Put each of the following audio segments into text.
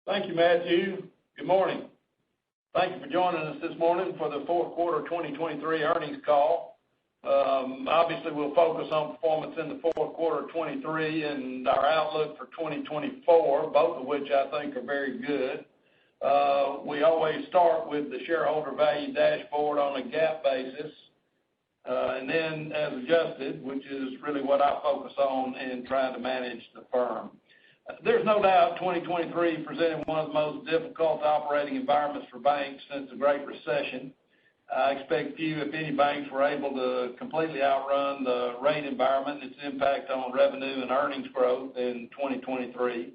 Thank you, Matthew. Good morning. Thank you for joining us this morning for the fourth quarter 2023 earnings call. Obviously, we'll focus on performance in the fourth quarter of 23 and our outlook for 2024, both of which I think are very good. We always start with the shareholder value dashboard on a GAAP basis, and then as adjusted, which is really what I focus on in trying to manage the firm. There's no doubt 2023 presented one of the most difficult operating environments for banks since the Great Recession. I expect few, if any, banks were able to completely outrun the rate environment and its impact on revenue and earnings growth in 2023.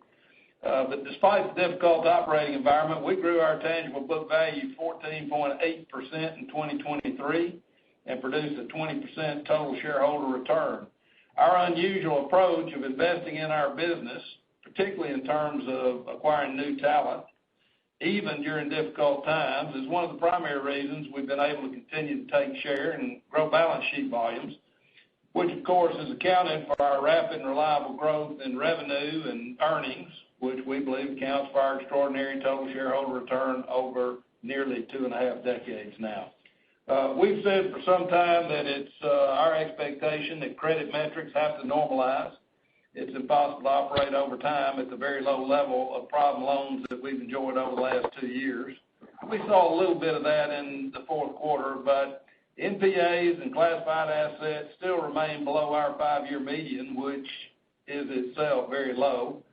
But despite the difficult operating environment, we grew our tangible book value 14.8% in 2023 and produced a 20% total shareholder return. Our unusual approach of investing in our business, particularly in terms of acquiring new talent, even during difficult times, is one of the primary reasons we've been able to continue to take share and grow balance sheet volumes, which of course is accounted for our rapid and reliable growth in revenue and earnings, which we believe accounts for our extraordinary total shareholder return over nearly 2.5 decades now. We've said for some time that it's our expectation that credit metrics have to normalize. It's impossible to operate over time at the very low level of problem loans that we've enjoyed over the last 2 years. We saw a little bit of that in the fourth quarter, but NPAs and classified assets still remain below our 5-year median, which is itself very low.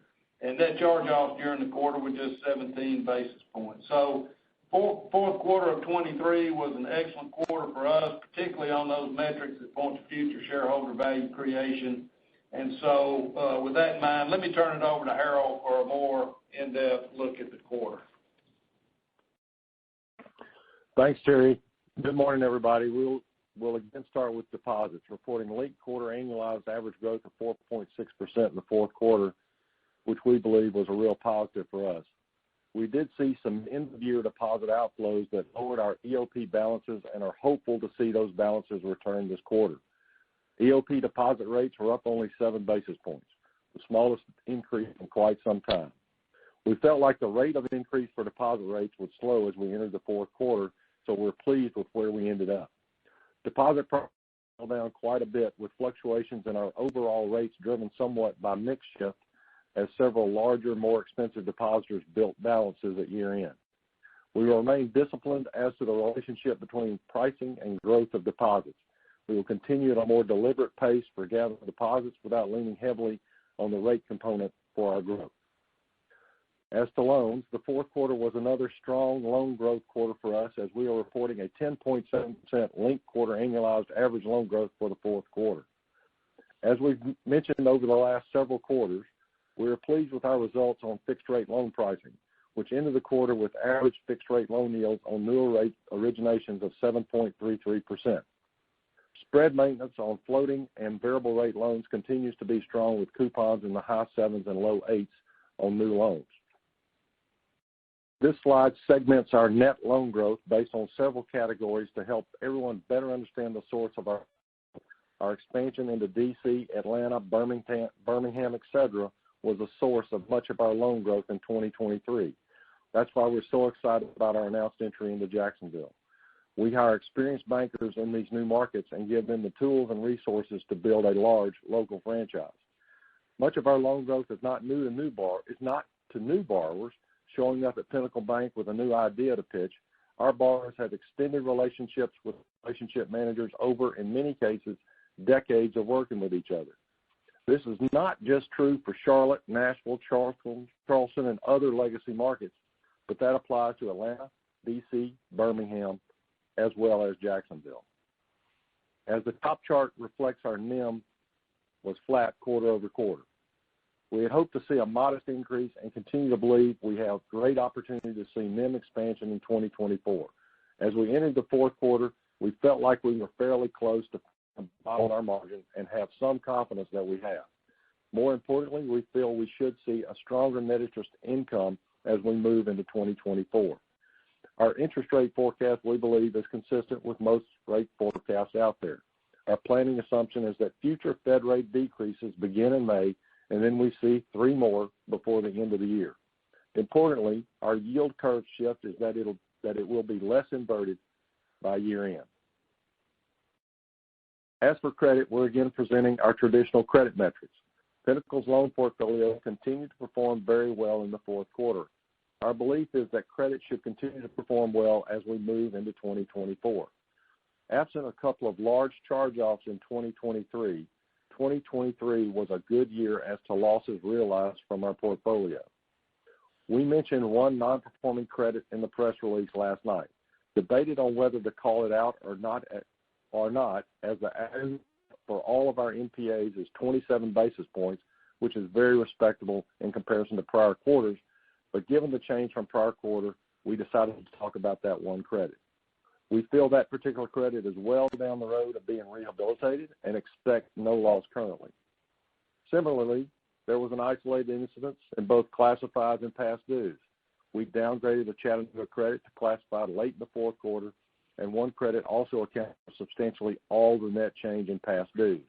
And net charge-offs during the quarter were just 17 basis points. So fourth quarter of 23 was an excellent quarter for us, particularly on those metrics that point to future shareholder value creation. And so with that in mind, let me turn it over to Harold for a more in-depth look at the quarter. Thanks, Terry. Good morning, everybody. We'll again start with deposits, reporting linked quarter annualized average growth of 4.6% in the fourth quarter, which we believe was a real positive for us. We did see some end-of-year deposit outflows that lowered our EOP balances and are hopeful to see those balances return this quarter. EOP deposit rates were up only 7 basis points, the smallest increase in quite some time. We felt like the rate of increase for deposit rates would slow as we entered the fourth quarter, so we're pleased with where we ended up. Deposit prices fell down quite a bit, with fluctuations in our overall rates driven somewhat by mix shift as several larger, more expensive depositors built balances at year-end. We will remain disciplined as to the relationship between pricing and growth of deposits. We will continue at a more deliberate pace for gathering deposits without leaning heavily on the rate component for our growth. As to loans, the fourth quarter was another strong loan growth quarter for us, as we are reporting a 10.7% linked quarter annualized average loan growth for the fourth quarter. As we've mentioned over the last several quarters, we are pleased with our results on fixed-rate loan pricing, which ended the quarter with average fixed-rate loan yields on newer rate originations of 7.33%. Spread maintenance on floating and variable rate loans continues to be strong, with coupons in the high 7s and low 8s on new loans. This slide segments our net loan growth based on several categories to help everyone better understand the source of our expansion into D.C., Atlanta, Birmingham, etc., was a source of much of our loan growth in 2023. That's why we're so excited about our announced entry into Jacksonville. We hire experienced bankers in these new markets and give them the tools and resources to build a large local franchise. Much of our loan growth is not to new borrowers showing up at Pinnacle Bank with a new idea to pitch. Our borrowers have extended relationships with relationship managers over, in many cases, decades of working with each other. This is not just true for Charlotte, Nashville, Charleston, and other legacy markets, but that applies to Atlanta, D.C., Birmingham, as well as Jacksonville. As the top chart reflects, our NIM was flat quarter over quarter. We had hoped to see a modest increase and continue to believe we have great opportunity to see NIM expansion in 2024. As we entered the fourth quarter, we felt like we were fairly close to bottom our margin and have some confidence that we have. More importantly, we feel we should see a stronger net interest income as we move into 2024. Our interest rate forecast, we believe, is consistent with most rate forecasts out there. Our planning assumption is that future Fed rate decreases begin in May, and then we see 3 more before the end of the year. Importantly, our yield curve shift is that it will be less inverted by year end. As for credit, we're again presenting our traditional credit metrics. Pinnacle's loan portfolio continued to perform very well in the fourth quarter. Our belief is that credit should continue to perform well as we move into 2024. Absent a couple of large charge-offs in 2023, 2023 was a good year as to losses realized from our portfolio. We mentioned one non-performing credit in the press release last night, debated on whether to call it out or not, as the average for all of our NPAs is 27 basis points, which is very respectable in comparison to prior quarters. But given the change from prior quarter, we decided to talk about that one credit. We feel that particular credit is well down the road of being rehabilitated and expect no loss currently. Similarly, there was an isolated incident in both classifieds and past dues. We downgraded a Chattanooga credit to classified late in the fourth quarter, and one credit also accounted for substantially all the net change in past dues.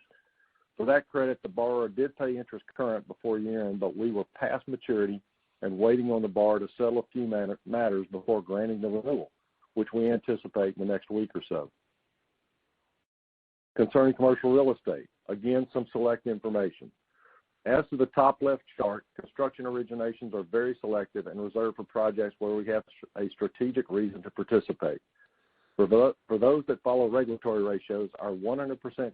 For that credit, the borrower did pay interest current before year-end, but we were past maturity and waiting on the borrower to settle a few matters before granting the renewal, which we anticipate in the next week or so. Concerning commercial real estate, again, some select information. As to the top left chart, construction originations are very selective and reserved for projects where we have a strategic reason to participate. For those that follow regulatory ratios, our 100%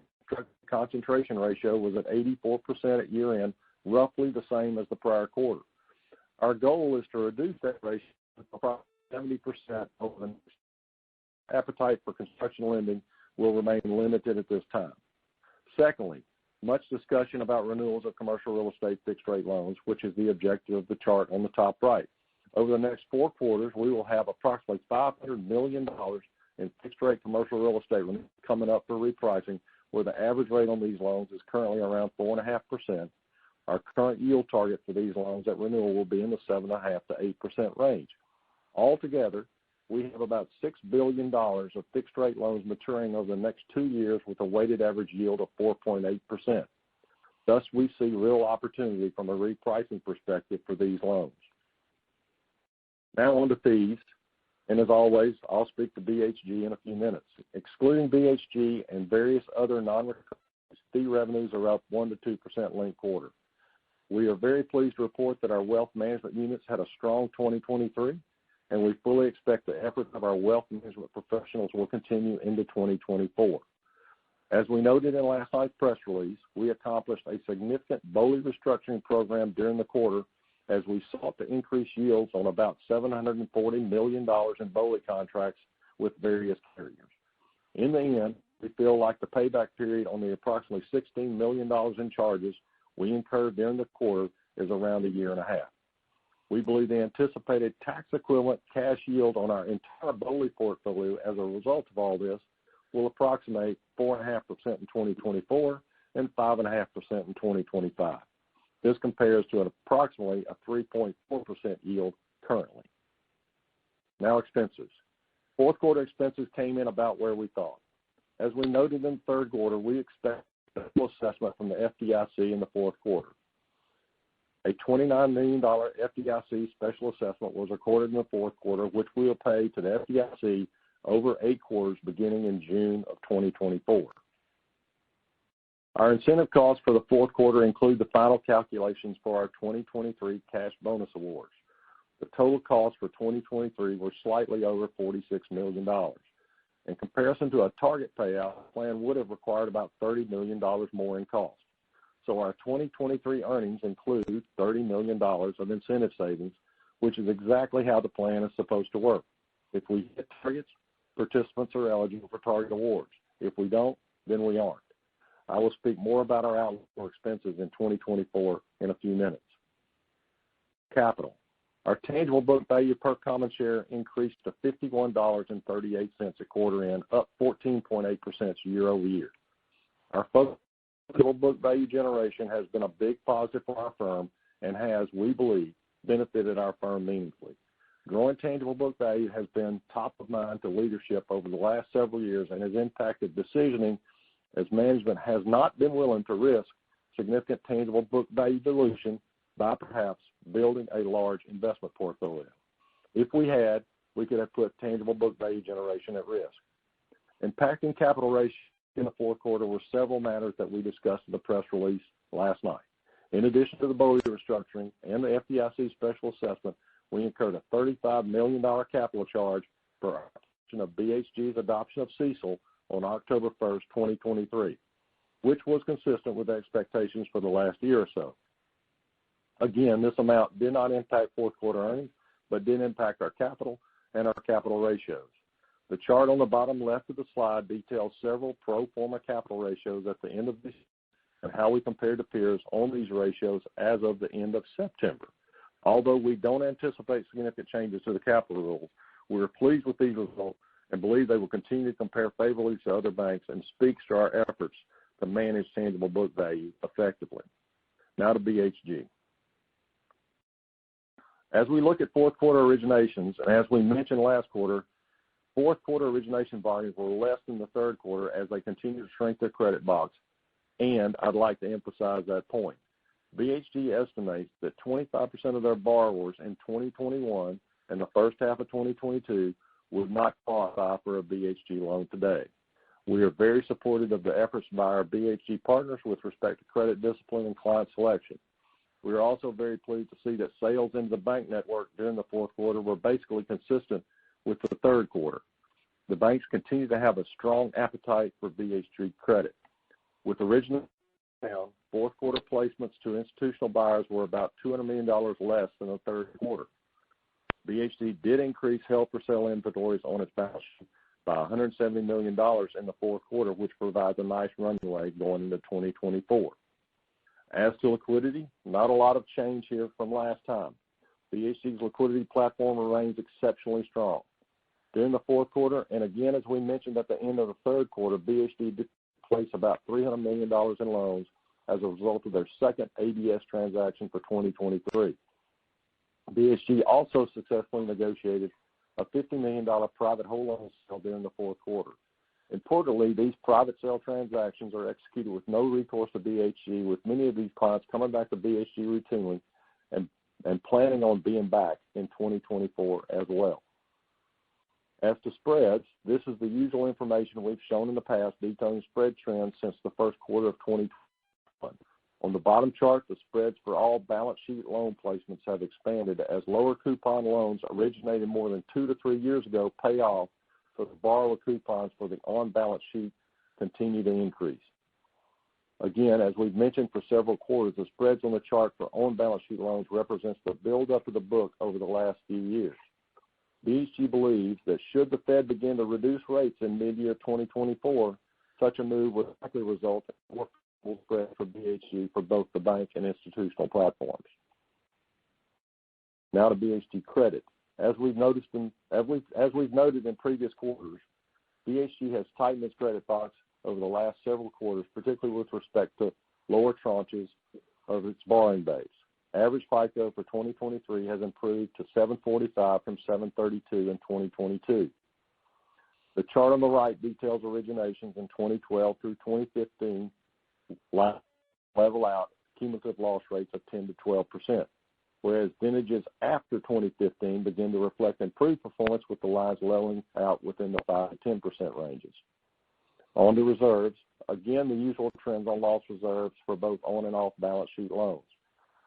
concentration ratio was at 84% at year-end, roughly the same as the prior quarter. Our goal is to reduce that ratio to approximately 70% over the next. Appetite for construction lending will remain limited at this time. Secondly, much discussion about renewals of commercial real estate fixed-rate loans, which is the objective of the chart on the top right. Over the next 4 quarters, we will have approximately $500 million in fixed-rate commercial real estate coming up for repricing, where the average rate on these loans is currently around 4.5%. Our current yield target for these loans at renewal will be in the 7.5% to 8% range. Altogether, we have about $6 billion of fixed-rate loans maturing over the next 2 years with a weighted average yield of 4.8%. Thus, we see real opportunity from a repricing perspective for these loans. Now on to fees, and as always, I'll speak to BHG in a few minutes. Excluding BHG and various other non-recurring fee revenues are up 1% to 2% linked quarter. We are very pleased to report that our wealth management units had a strong 2023, and we fully expect the efforts of our wealth management professionals will continue into 2024. As we noted in last night's press release, we accomplished a significant BOLI restructuring program during the quarter as we sought to increase yields on about $740 million in BOLI contracts with various carriers. In the end, we feel like the payback period on the approximately $16 million in charges we incurred during the quarter is around a year and a half. We believe the anticipated tax-equivalent cash yield on our entire BOLI portfolio as a result of all this will approximate 4.5% in 2024 and 5.5% in 2025. This compares to an approximately a 3.4% yield currently. Now expenses. Fourth quarter expenses came in about where we thought. As we noted in the third quarter, we expect a full assessment from the FDIC in the fourth quarter. A $29 million FDIC special assessment was recorded in the fourth quarter, which we will pay to the FDIC over 8 quarters beginning in June of 2024. Our incentive costs for the fourth quarter include the final calculations for our 2023 cash bonus awards. The total costs for 2023 were slightly over $46 million. In comparison to a target payout, the plan would have required about $30 million more in cost. So our 2023 earnings include $30 million of incentive savings, which is exactly how the plan is supposed to work. If we hit targets, participants are eligible for target awards. If we don't, then we aren't. I will speak more about our outlook for expenses in 2024 in a few minutes. Capital. Our tangible book value per common share increased to $51.38 at quarter end, up 14.8% year over year. Our focus on tangible book value generation has been a big positive for our firm and has, we believe, benefited our firm meaningfully. Growing tangible book value has been top of mind to leadership over the last several years and has impacted decisioning as management has not been willing to risk significant tangible book value dilution by perhaps building a large investment portfolio. If we had, we could have put tangible book value generation at risk. Impacting capital ratio in the fourth quarter were several matters that we discussed in the press release last night. In addition to the BOLI restructuring and the FDIC special assessment, we incurred a $35 million capital charge for of BHG's adoption of CECL on October 1st, 2023, which was consistent with expectations for the last year or so. Again, this amount did not impact fourth quarter earnings, but did impact our capital and our capital ratios. The chart on the bottom left of the slide details several pro forma capital ratios at the end of this year and how we compared to peers on these ratios as of the end of September. Although we don't anticipate significant changes to the capital rules, we are pleased with these results and believe they will continue to compare favorably to other banks and speaks to our efforts to manage tangible book value effectively. Now to BHG. As we look at fourth quarter originations, and as we mentioned last quarter, fourth quarter origination volumes were less than the third quarter as they continue to shrink their credit box, and I'd like to emphasize that point. BHG estimates that 25% of their borrowers in 2021 and the first half of 2022 would not qualify for a BHG loan today. We are very supportive of the efforts by our BHG partners with respect to credit discipline and client selection. We are also very pleased to see that sales into the bank network during the fourth quarter were basically consistent with the third quarter. The banks continue to have a strong appetite for BHG credit. With original down, fourth quarter placements to institutional buyers were about $200 million less than the third quarter. BHG did increase held-for-sale inventories on its balance sheet by $170 million in the fourth quarter, which provides a nice runway going into 2024. As to liquidity, not a lot of change here from last time. BHG's liquidity platform remains exceptionally strong. During the fourth quarter, and again as we mentioned at the end of the third quarter, BHG did place about $300 million in loans as a result of their second ABS transaction for 2023. BHG also successfully negotiated a $50 million private whole loan sale during the fourth quarter. Importantly, these private sale transactions are executed with no recourse to BHG, with many of these clients coming back to BHG routinely and planning on being back in 2024 as well. As to spreads, this is the usual information we've shown in the past detailing spread trends since the first quarter of 2021. On the bottom chart, the spreads for all balance sheet loan placements have expanded as lower coupon loans originated more than 2 to 3 years ago pay off, so the borrower coupons for the on-balance sheet continue to increase. Again, as we've mentioned for several quarters, the spreads on the chart for on-balance sheet loans represents the build-up of the book over the last few years. BHG believes that should the Fed begin to reduce rates in mid-year 2024, such a move would likely result in more spread for BHG for both the bank and institutional platforms. Now to BHG credit. As we've noted in previous quarters, BHG has tightened its credit box over the last several quarters, particularly with respect to lower tranches of its borrowing base. Average FICO for 2023 has improved to 745 from 732 in 2022. The chart on the right details originations in 2012 through 2015 level out cumulative loss rates of 10 to 12%, whereas vintages after 2015 begin to reflect improved performance with the lines leveling out within the 5 to 10% ranges. On to reserves. Again, the usual trends on loss reserves for both on and off balance sheet loans.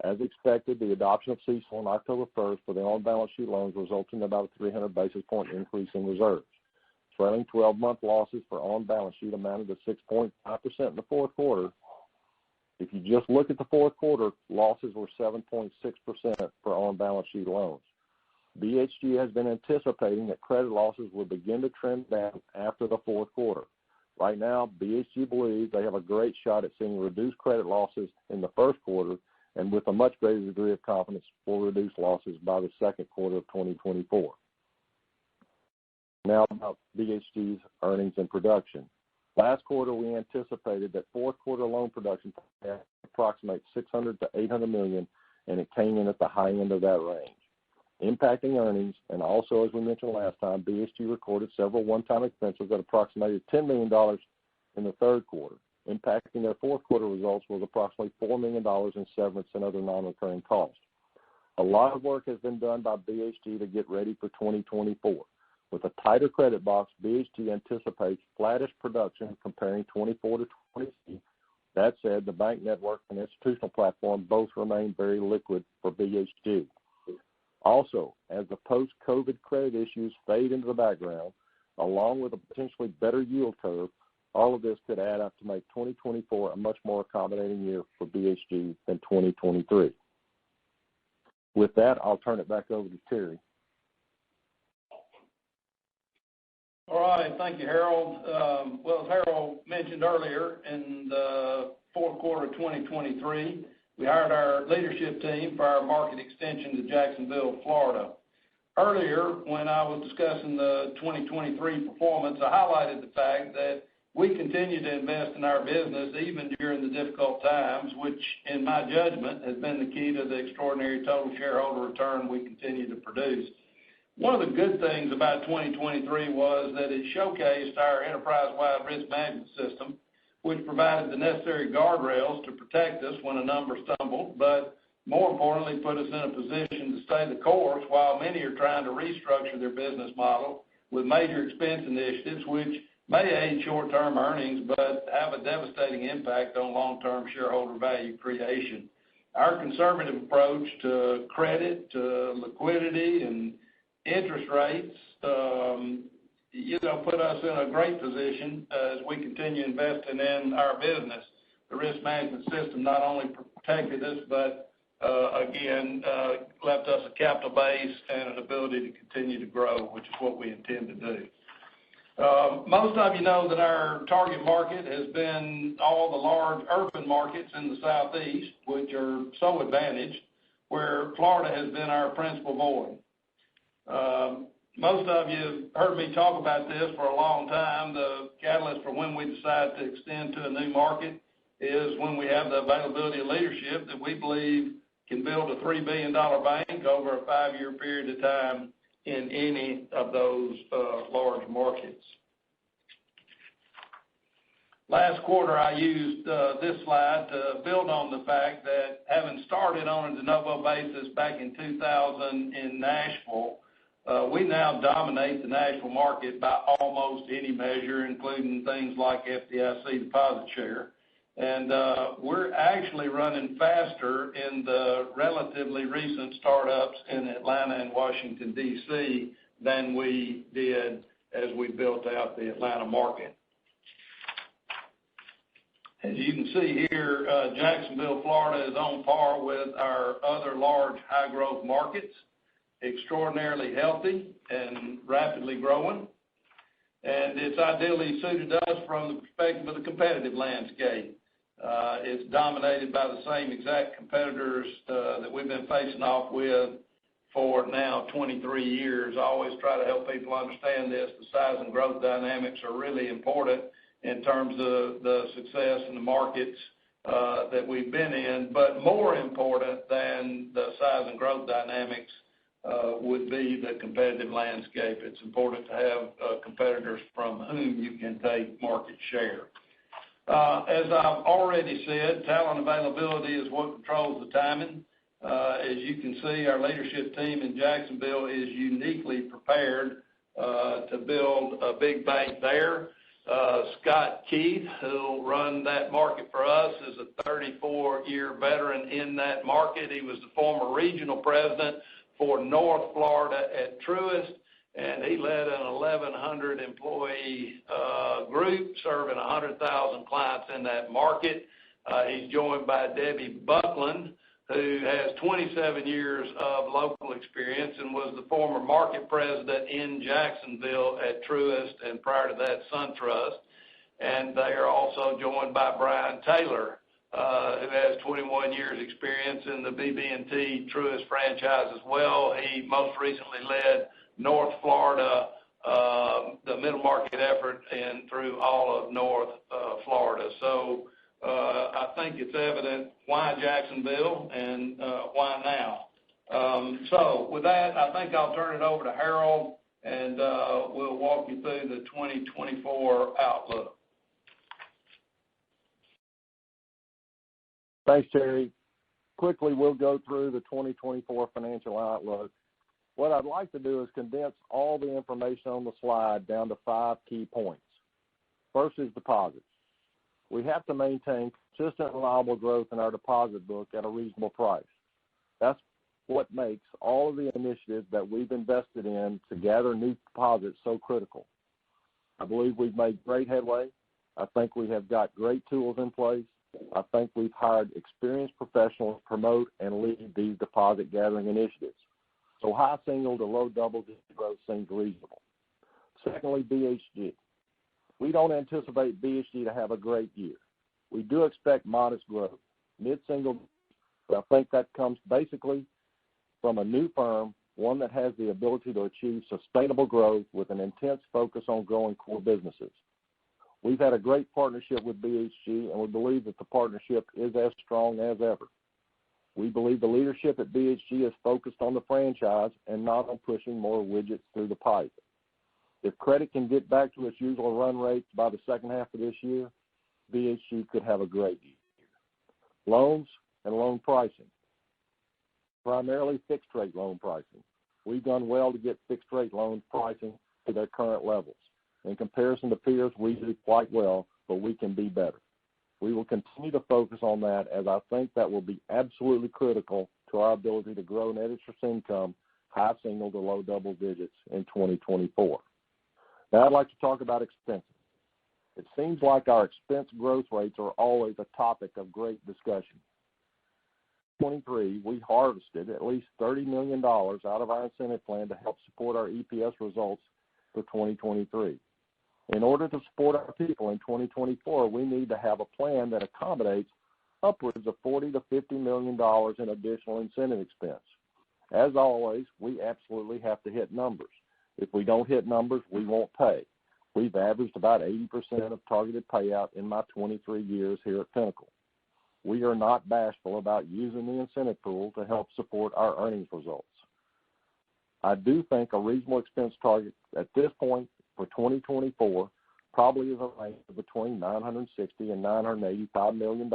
As expected, the adoption of CECL on October 1st for the on-balance sheet loans resulted in about a 300 basis point increase in reserves. Trailing 12-month losses for on-balance sheet amounted to 6.5% in the fourth quarter. If you just look at the fourth quarter, losses were 7.6% for on-balance sheet loans. BHG has been anticipating that credit losses will begin to trend down after the fourth quarter. Right now, BHG believes they have a great shot at seeing reduced credit losses in the first quarter, and with a much greater degree of confidence will reduce losses by the second quarter of 2024. Now about BHG's earnings and production. Last quarter, we anticipated that fourth quarter loan production would approximate $600 to $800 million, and it came in at the high end of that range. Impacting earnings, and also as we mentioned last time, BHG recorded several one-time expenses that approximated $10 million in the third quarter. Impacting their fourth quarter results was approximately $4 million in severance and other non-recurring costs. A lot of work has been done by BHG to get ready for 2024. With a tighter credit box, BHG anticipates flattish production comparing 24 to 23. That said, the bank network and institutional platform both remain very liquid for BHG. Also, as the post-COVID credit issues fade into the background, along with a potentially better yield curve, all of this could add up to make 2024 a much more accommodating year for BHG than 2023. With that, I'll turn it back over to Terry. All right, thank you, Harold. Well, as Harold mentioned earlier, in the fourth quarter of 2023, we hired our leadership team for our market extension to Jacksonville, Florida. Earlier, when I was discussing the 2023 performance, I highlighted the fact that we continue to invest in our business even during the difficult times, which, in my judgment, has been the key to the extraordinary total shareholder return we continue to produce. One of the good things about 2023 was that it showcased our enterprise-wide risk management system, which provided the necessary guardrails to protect us when a number stumbled, but more importantly, put us in a position to stay the course while many are trying to restructure their business model with major expense initiatives, which may aid short-term earnings but have a devastating impact on long-term shareholder value creation. Our conservative approach to credit, to liquidity, and interest rates, put us in a great position as we continue investing in our business. The risk management system not only protected us, but again, left us a capital base and an ability to continue to grow, which is what we intend to do. Most of you know that our target market has been all the large urban markets in the Southeast, which are so advantaged, where Florida has been our principal void. Most of you have heard me talk about this for a long time. The catalyst for when we decide to extend to a new market is when we have the availability of leadership that we believe can build a $3 billion bank over a 5-year period of time in any of those large markets. Last quarter, I used this slide to build on the fact that having started on a de novo basis back in 2000 in Nashville, we now dominate the Nashville market by almost any measure, including things like FDIC deposit share. And we're actually running faster in the relatively recent startups in Atlanta and Washington, D.C. than we did as we built out the Atlanta market. As you can see here, Jacksonville, Florida is on par with our other large high-growth markets, extraordinarily healthy and rapidly growing. And it's ideally suited us from the perspective of the competitive landscape. It's dominated by the same exact competitors that we've been facing off with for now 23 years. I always try to help people understand this. The size and growth dynamics are really important in terms of the success in the markets that we've been in. But more important than the size and growth dynamics would be the competitive landscape. It's important to have competitors from whom you can take market share. As I've already said, talent availability is what controls the timing. As you can see, our leadership team in Jacksonville is uniquely prepared to build a big bank there. Scott Keith, who'll run that market for us, is a 34-year veteran in that market. He was the former regional president for North Florida at Truist, and he led an 1,100 employee group serving 100,000 clients in that market. He's joined by Debbie Buckland, who has 27 years of local experience and was the former market president in Jacksonville at Truist and prior to that SunTrust. And they are also joined by Brian Taylor, who has 21 years experience in the BB&T Truist franchise as well. He most recently led North Florida, the middle market effort, and through all of North Florida. So I think it's evident why Jacksonville and why now. So with that, I think I'll turn it over to Harold, and we'll walk you through the 2024 outlook. Thanks, Terry. quickly, we'll go through the 2024 financial outlook. What I'd like to do is condense all the information on the slide down to 5 key points. First is deposits. We have to maintain consistent, reliable growth in our deposit book at a reasonable price. That's what makes all of the initiatives that we've invested in to gather new deposits so critical. I believe we've made great headway. I think we have got great tools in place. I think we've hired experienced professionals to promote and lead these deposit gathering initiatives. So high single to low double-digit growth seems reasonable. Secondly, BHG. We don't anticipate BHG to have a great year. We do expect modest growth, mid-single, but I think that comes basically from a new firm, one that has the ability to achieve sustainable growth with an intense focus on growing core businesses. We've had a great partnership with BHG, and we believe that the partnership is as strong as ever. We believe the leadership at BHG is focused on the franchise and not on pushing more widgets through the pipe. If credit can get back to its usual run rates by the second half of this year, BHG could have a great year. Loans and loan pricing, primarily fixed-rate loan pricing. We've done well to get fixed-rate loan pricing to their current levels. In comparison to peers, we do quite well, but we can be better. We will continue to focus on that, as I think that will be absolutely critical to our ability to grow net interest income high single to low double digits in 2024. Now I'd like to talk about expenses. It seems like our expense growth rates are always a topic of great discussion. In 2023, we harvested at least $30 million out of our incentive plan to help support our EPS results for 2023. In order to support our people in 2024, we need to have a plan that accommodates upwards of $40 to $50 million in additional incentive expense. As always, we absolutely have to hit numbers. If we don't hit numbers, we won't pay. We've averaged about 80% of targeted payout in my 23 years here at Pinnacle. We are not bashful about using the incentive pool to help support our earnings results. I do think a reasonable expense target at this point for 2024 probably is a range of between $960 and $985 million.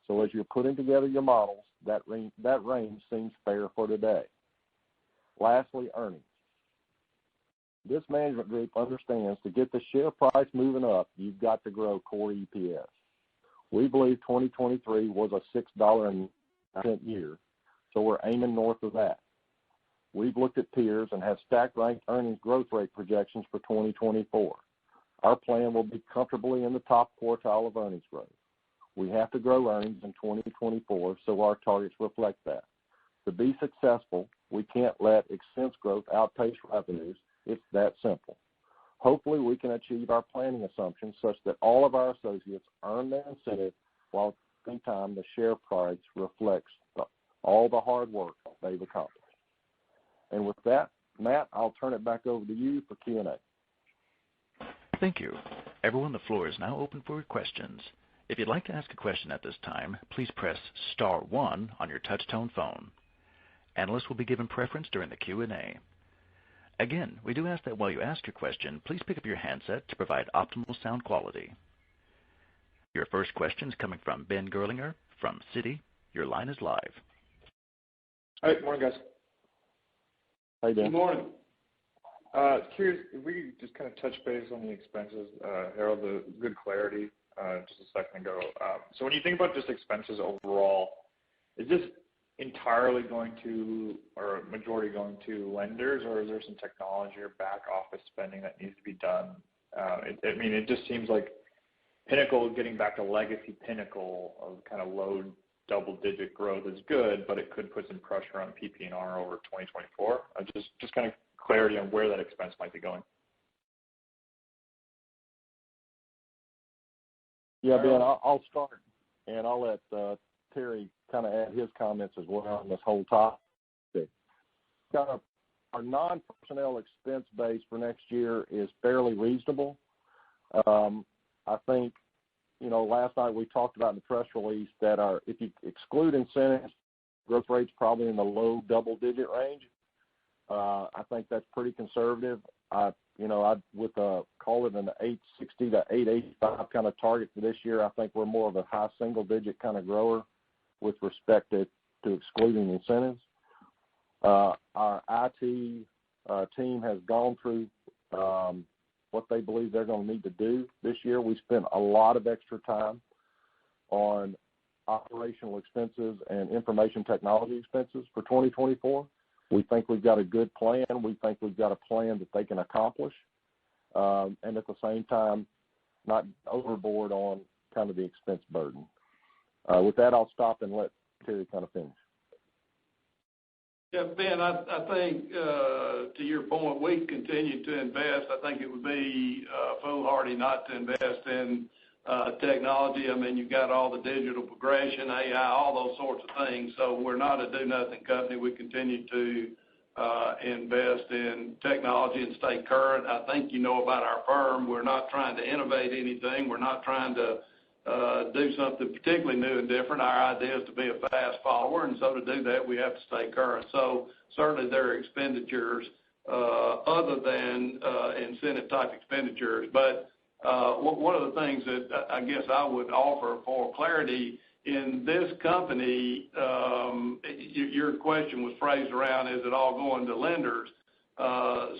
So as you're putting together your models, that range seems fair for today. Lastly, earnings. This management group understands to get the share price moving up, you've got to grow core EPS. We believe 2023 was a $6.00 year, so we're aiming north of that. We've looked at peers and have stack-ranked earnings growth rate projections for 2024. Our plan will be comfortably in the top quartile of earnings growth. We have to grow earnings in 2024, so our targets reflect that. To be successful, we can't let expense growth outpace revenues. It's that simple. Hopefully, we can achieve our planning assumptions such that all of our associates earn their incentive while at the same time the share price reflects all the hard work they've accomplished. And with that, Matt, I'll turn it back over to you for Q&A. Thank you. Everyone, the floor is now open for questions. If you'd like to ask a question at this time, please press star one on your touch-tone phone. Analysts will be given preference during the Q&A. Again, we do ask that while you ask your question, please pick up your handset to provide optimal sound quality. Your first question is coming from Ben Gerlinger from Citi. Your line is live. All right, morning, guys. Hey, Ben. Good morning. Curious, if we could just kind of touch base on the expenses, Harold, the good clarity just a second ago. So when you think about just expenses overall, is this entirely going to, or majority going to lenders, or is there some technology or back office spending that needs to be done? It just seems like Pinnacle, getting back to legacy Pinnacle of kind of low double-digit growth is good, but it could put some pressure on PPNR over 2024. Just kind of clarity on where that expense might be going. Yeah, Ben, I'll start, and I'll let Terry kind of add his comments as well on this whole topic. Kind of our non-personnel expense base for next year is fairly reasonable. I think, last night we talked about in the press release that if you exclude incentives, growth rate's probably in the low double-digit range. I think that's pretty conservative. I'd call it an 860 to 885 kind of target for this year. I think we're more of a high single-digit kind of grower with respect to excluding incentives. Our IT team has gone through what they believe they're going to need to do this year. We spent a lot of extra time on operational expenses and information technology expenses for 2024. We think we've got a good plan. We think we've got a plan that they can accomplish, and at the same time, not overboard on kind of the expense burden. With that, I'll stop and let Terry kind of finish. Yeah, Ben, I think to your point, we continue to invest. I think it would be foolhardy not to invest in technology. I mean, you've got all the digital progression, AI, all those sorts of things. So we're not a do-nothing company. We continue to invest in technology and stay current. I think you know about our firm. We're not trying to innovate anything. We're not trying to do something particularly new and different. Our idea is to be a fast follower, and so to do that, we have to stay current. So certainly there are expenditures other than incentive-type expenditures. But one of the things that I guess I would offer for clarity in this company, your question was phrased around, is it all going to lenders?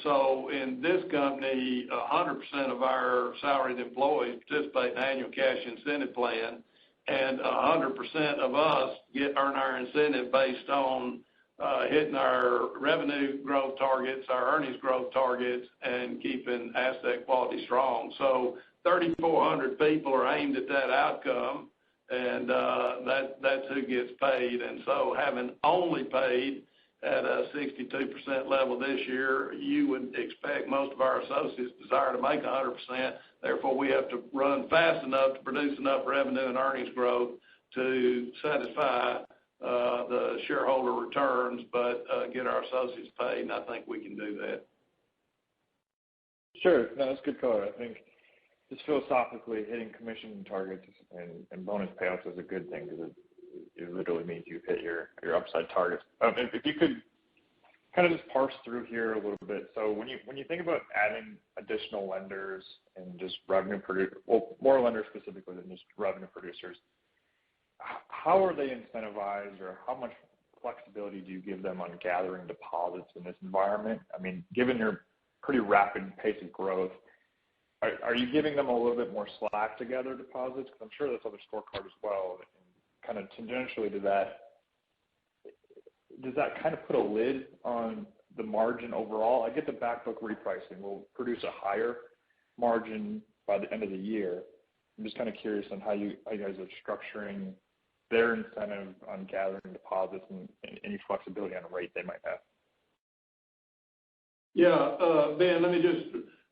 So in this company, 100% of our salaried employees participate in annual cash incentive plan, and 100% of us earn our incentive based on hitting our revenue growth targets, our earnings growth targets, and keeping asset quality strong. So 3,400 people are aimed at that outcome, and that's who gets paid. And so having only paid at a 62% level this year, you would expect most of our associates desire to make 100%. Therefore, we have to run fast enough to produce enough revenue and earnings growth to satisfy the shareholder returns, but get our associates paid, and I think we can do that. Sure. No, that's good color. I think just philosophically hitting commission targets and bonus payouts is a good thing because it literally means you hit your upside targets. If you could kind of just parse through here a little bit. So when you think about adding additional lenders and just more lenders specifically than just revenue producers, how are they incentivized, or how much flexibility do you give them on gathering deposits in this environment? I mean, given your pretty rapid pace of growth, are you giving them a little bit more slack to gather deposits? Because I'm sure that's on their scorecard as well. And kind of tangentially to that, does that kind of put a lid on the margin overall? I get the back book repricing will produce a higher margin by the end of the year. I'm just kind of curious on how you guys are structuring their incentive on gathering deposits and any flexibility on a rate they might have. Yeah, Ben, let me just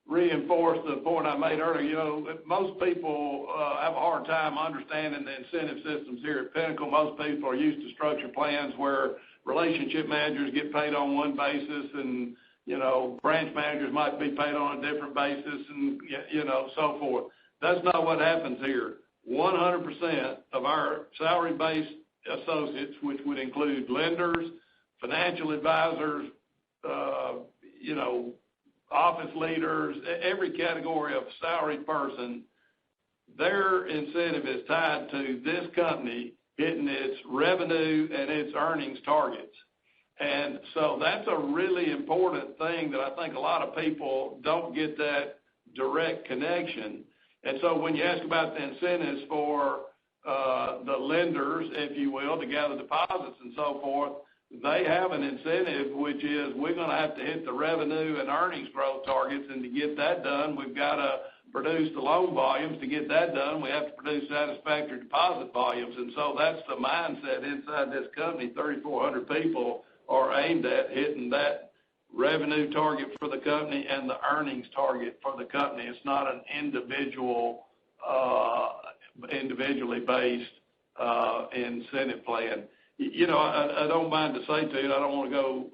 reinforce the point I made earlier. You know, most people have a hard time understanding the incentive systems here at Pinnacle. Most people are used to structured plans where relationship managers get paid on one basis, and, you know, branch managers might be paid on a different basis, and, you know, so forth. That's not what happens here. 100% of our salary-based associates, which would include lenders, financial advisors, you know, office leaders, every category of salaried person, their incentive is tied to this company hitting its revenue and its earnings targets. And so that's a really important thing that I think a lot of people don't get that direct connection. And so when you ask about the incentives for the lenders, if you will, to gather deposits and so forth, they have an incentive, which is we're going to have to hit the revenue and earnings growth targets, and to get that done, we've got to produce the loan volumes. To get that done, we have to produce satisfactory deposit volumes. And so that's the mindset inside this company. 3,400 people are aimed at hitting that revenue target for the company and the earnings target for the company. It's not an individually based incentive plan. You know, I don't mind to say to you, I don't want to go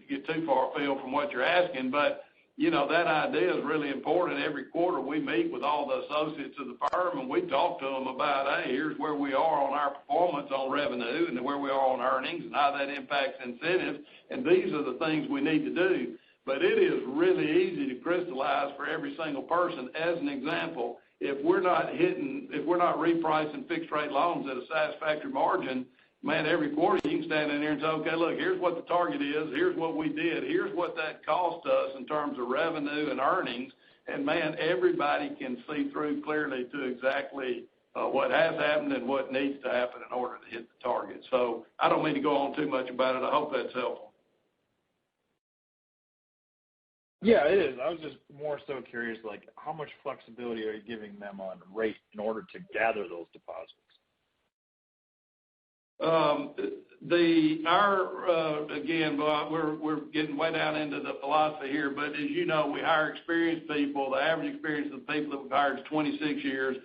get too far afield from what you're asking, but, you know, that idea is really important. Every quarter we meet with all the associates of the firm, and we talk to them about, hey, here's where we are on our performance on revenue and where we are on earnings and how that impacts incentives, and these are the things we need to do. But it is really easy to crystallize for every single person. As an example, if we're not repricing fixed rate loans at a satisfactory margin, man, every quarter you can stand in there and say, okay, look, here's what the target is, here's what we did, here's what that cost us in terms of revenue and earnings, and man, everybody can see through clearly to exactly what has happened and what needs to happen in order to hit the target. So I don't mean to go on too much about it. I hope that's helpful. Yeah, it is. I was just more so curious, like, how much flexibility are you giving them on rate in order to gather those deposits? Again, we're getting way down into the philosophy here, but as you know, we hire experienced people. The average experience of the people that we've hired is 26 years.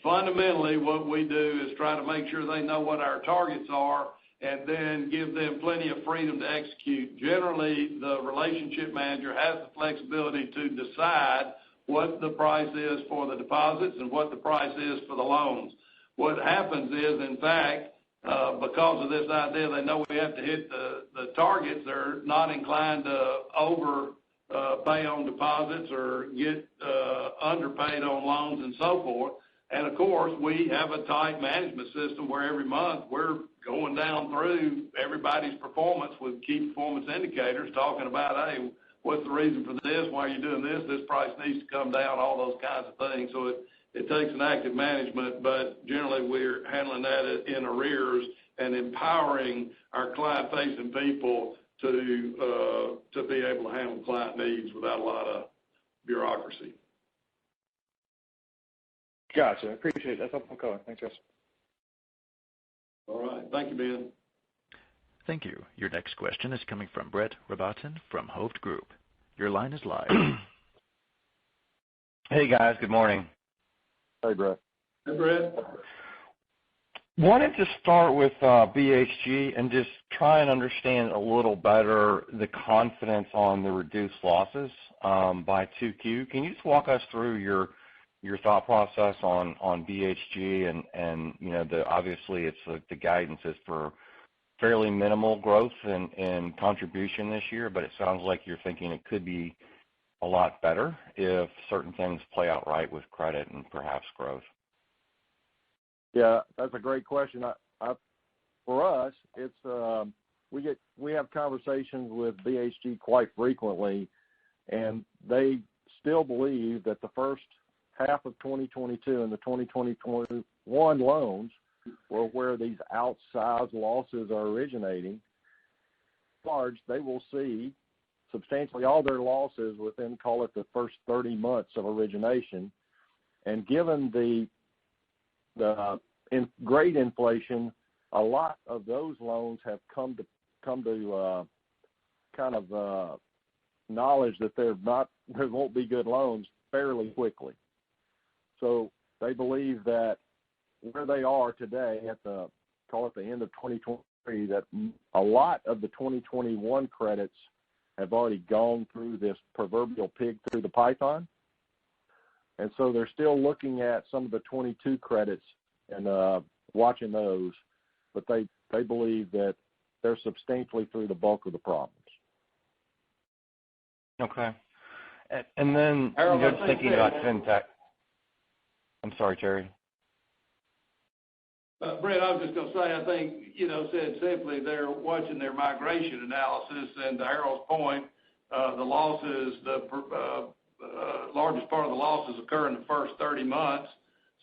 Fundamentally, what we do is try to make sure they know what our targets are and then give them plenty of freedom to execute. Generally, the relationship manager has the flexibility to decide what the price is for the deposits and what the price is for the loans. What happens is, in fact, because of this idea, they know we have to hit the targets. They're not inclined to overpay on deposits or get underpaid on loans and so forth. And, of course, we have a tight management system where every month we're going down through everybody's performance with key performance indicators, talking about, hey, what's the reason for this? Why are you doing this? This price needs to come down, all those kinds of things. So it takes an active management, but generally we're handling that in arrears and empowering our client-facing people to be able to handle client needs without a lot of bureaucracy. Gotcha. I appreciate it. That's helpful color. Thanks, guys. All right. Thank you, Ben. Thank you. Your next question is coming from Brett Rabatin from Hovde Group. Your line is live. Hey, guys. Good morning. Hey, Brett. Hey, Brett. Wanted to start with BHG and just try and understand a little better the confidence on the reduced losses by 2Q. Can you just walk us through your thought process on BHG and you know, obviously it's the guidance is for fairly minimal growth and contribution this year, but it sounds like you're thinking it could be a lot better if certain things play out right with credit and perhaps growth. Yeah, that's a great question. For us, it's we have conversations with BHG quite frequently, and they still believe that the first half of 2022 and the 2021 loans were where these outsized losses are originating. Large, they will see substantially all their losses within, call it, the first 30 months of origination. And given the great inflation, a lot of those loans have come to kind of knowledge that there won't be good loans fairly quickly. So they believe that where they are today at the end of 2023, that a lot of the 2021 credits have already gone through this proverbial pig through the python. And so they're still looking at some of the 22 credits and watching those, but they believe that they're substantially through the bulk of the problems. Okay. And then Harold, just thinking about fintech. I'm sorry, Terry. Brett, I was just going to say, I think, said simply, they're watching their migration analysis, and to Harold's point, the losses, the largest part of the losses occur in the first 30 months.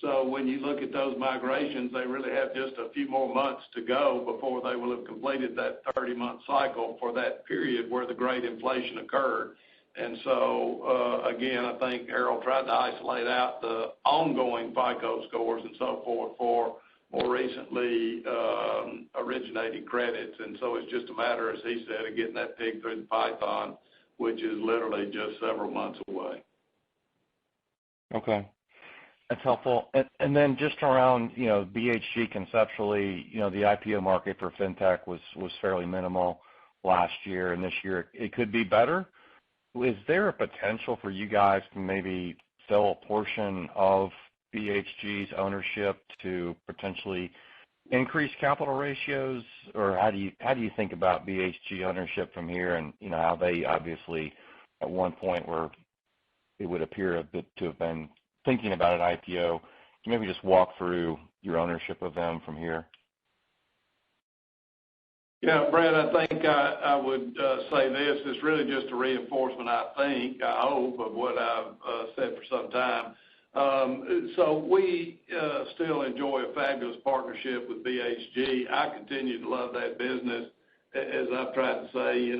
So when you look at those migrations, they really have just a few more months to go before they will have completed that 30-month cycle for that period where the great inflation occurred. And so, again, I think Harold tried to isolate out the ongoing FICO scores and so forth for more recently originating credits. And so it's just a matter, as he said, of getting that pig through the python, which is literally just several months away. Okay. That's helpful. And then just around, BHG conceptually, the IPO market for fintech was fairly minimal last year, and this year it could be better. Is there a potential for you guys to maybe sell a portion of BHG's ownership to potentially increase capital ratios, or how do you think about BHG ownership from here, and how they obviously at one point were, it would appear to have been thinking about an IPO? Can you maybe just walk through your ownership of them from here? Yeah, Brett, I think I would say this. It's really just a reinforcement, I hope, of what I've said for some time. So we still enjoy a fabulous partnership with BHG. I continue to love that business. As I've tried to say,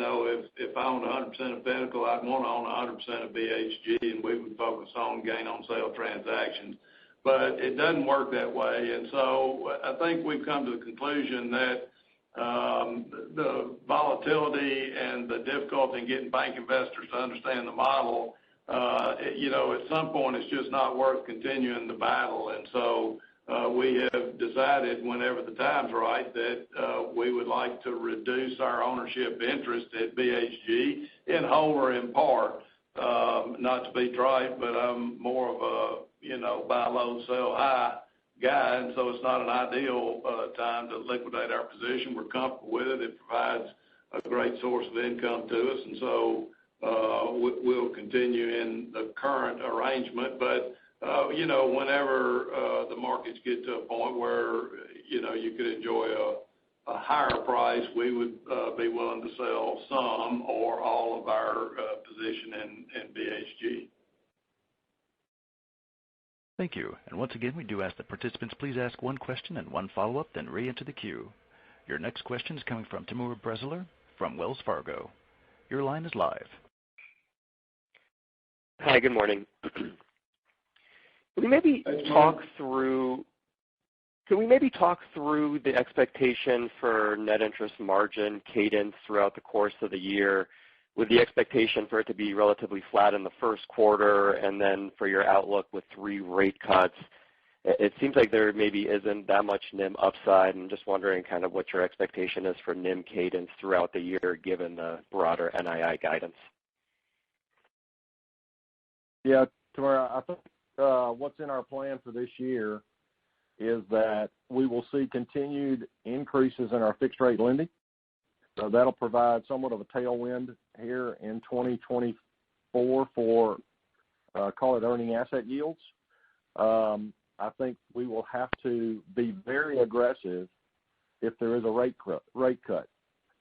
if I owned 100% of Pinnacle, I'd want to own 100% of BHG, and we would focus on gain on sale transactions. But it doesn't work that way, and so I think we've come to the conclusion that the volatility and the difficulty in getting bank investors to understand the model, at some point it's just not worth continuing the battle. And so we have decided whenever the time's right that we would like to reduce our ownership interest at BHG in whole or in part. Not to be trite, but I'm more of a, buy low, sell high guy, and so it's not an ideal time to liquidate our position. We're comfortable with it. It provides a great source of income to us, and so we'll continue in the current arrangement. But, whenever the markets get to a point where, you could enjoy a higher price, we would be willing to sell some or all of our position in BHG. Thank you. And once again, we do ask that participants please ask one question and one follow-up, then re-enter the queue. Your next question is coming from Timur Braziler from Wells Fargo. Your line is live. Hi, good morning. Can we maybe talk through the expectation for net interest margin cadence throughout the course of the year, with the expectation for it to be relatively flat in the first quarter, and then for your outlook with 3 rate cuts? It seems like there maybe isn't that much NIM upside. I'm just wondering kind of what your expectation is for NIM cadence throughout the year, given the broader NII guidance. Yeah, Tamara, I think what's in our plan for this year is that we will see continued increases in our fixed rate lending. So that'll provide somewhat of a tailwind here in 2024 for, call it, earning asset yields. I think we will have to be very aggressive if there is a rate cut.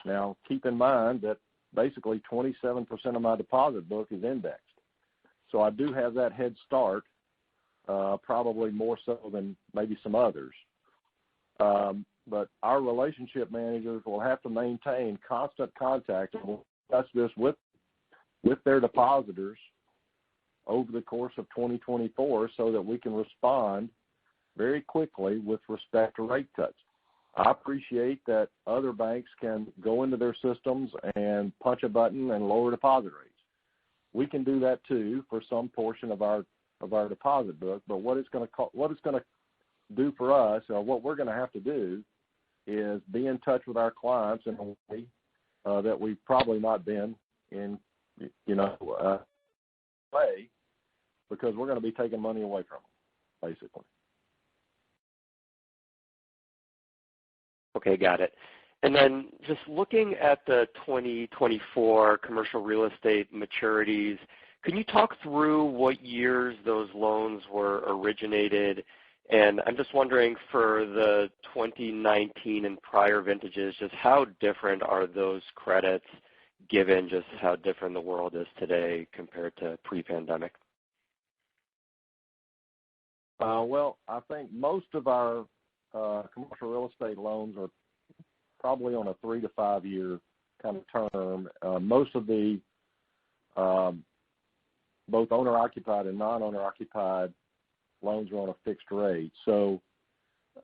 Now, keep in mind that basically 27% of my deposit book is indexed. So I do have that head start, probably more so than maybe some others. But our relationship managers will have to maintain constant contact, and we'll discuss this with their depositors over the course of 2024 so that we can respond very quickly with respect to rate cuts. I appreciate that other banks can go into their systems and punch a button and lower deposit rates. We can do that too for some portion of our deposit book, but what it's going to do for us, or what we're going to have to do, is be in touch with our clients in a way that we've probably not been in, way, because we're going to be taking money away from them, basically. Okay, got it. And then just looking at the 2024 commercial real estate maturities, can you talk through what years those loans were originated? And I'm just wondering, for the 2019 and prior vintages, just how different are those credits, given just how different the world is today compared to pre-pandemic? Well, I think most of our commercial real estate loans are probably on a 3 to 5 year kind of term. Most of the both owner-occupied and non-owner-occupied loans are on a fixed rate. So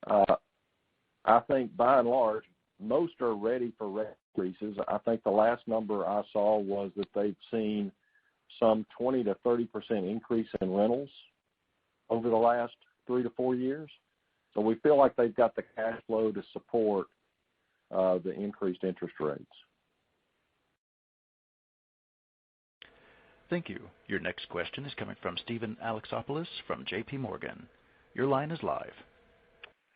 I think by and large, most are ready for rate increases. I think the last number I saw was that they've seen some 20 to 30% increase in rentals over the last 3 to 4 years. So we feel like they've got the cash flow to support the increased interest rates. Thank you. Your next question is coming from Steven Alexopoulos from J.P. Morgan. Your line is live.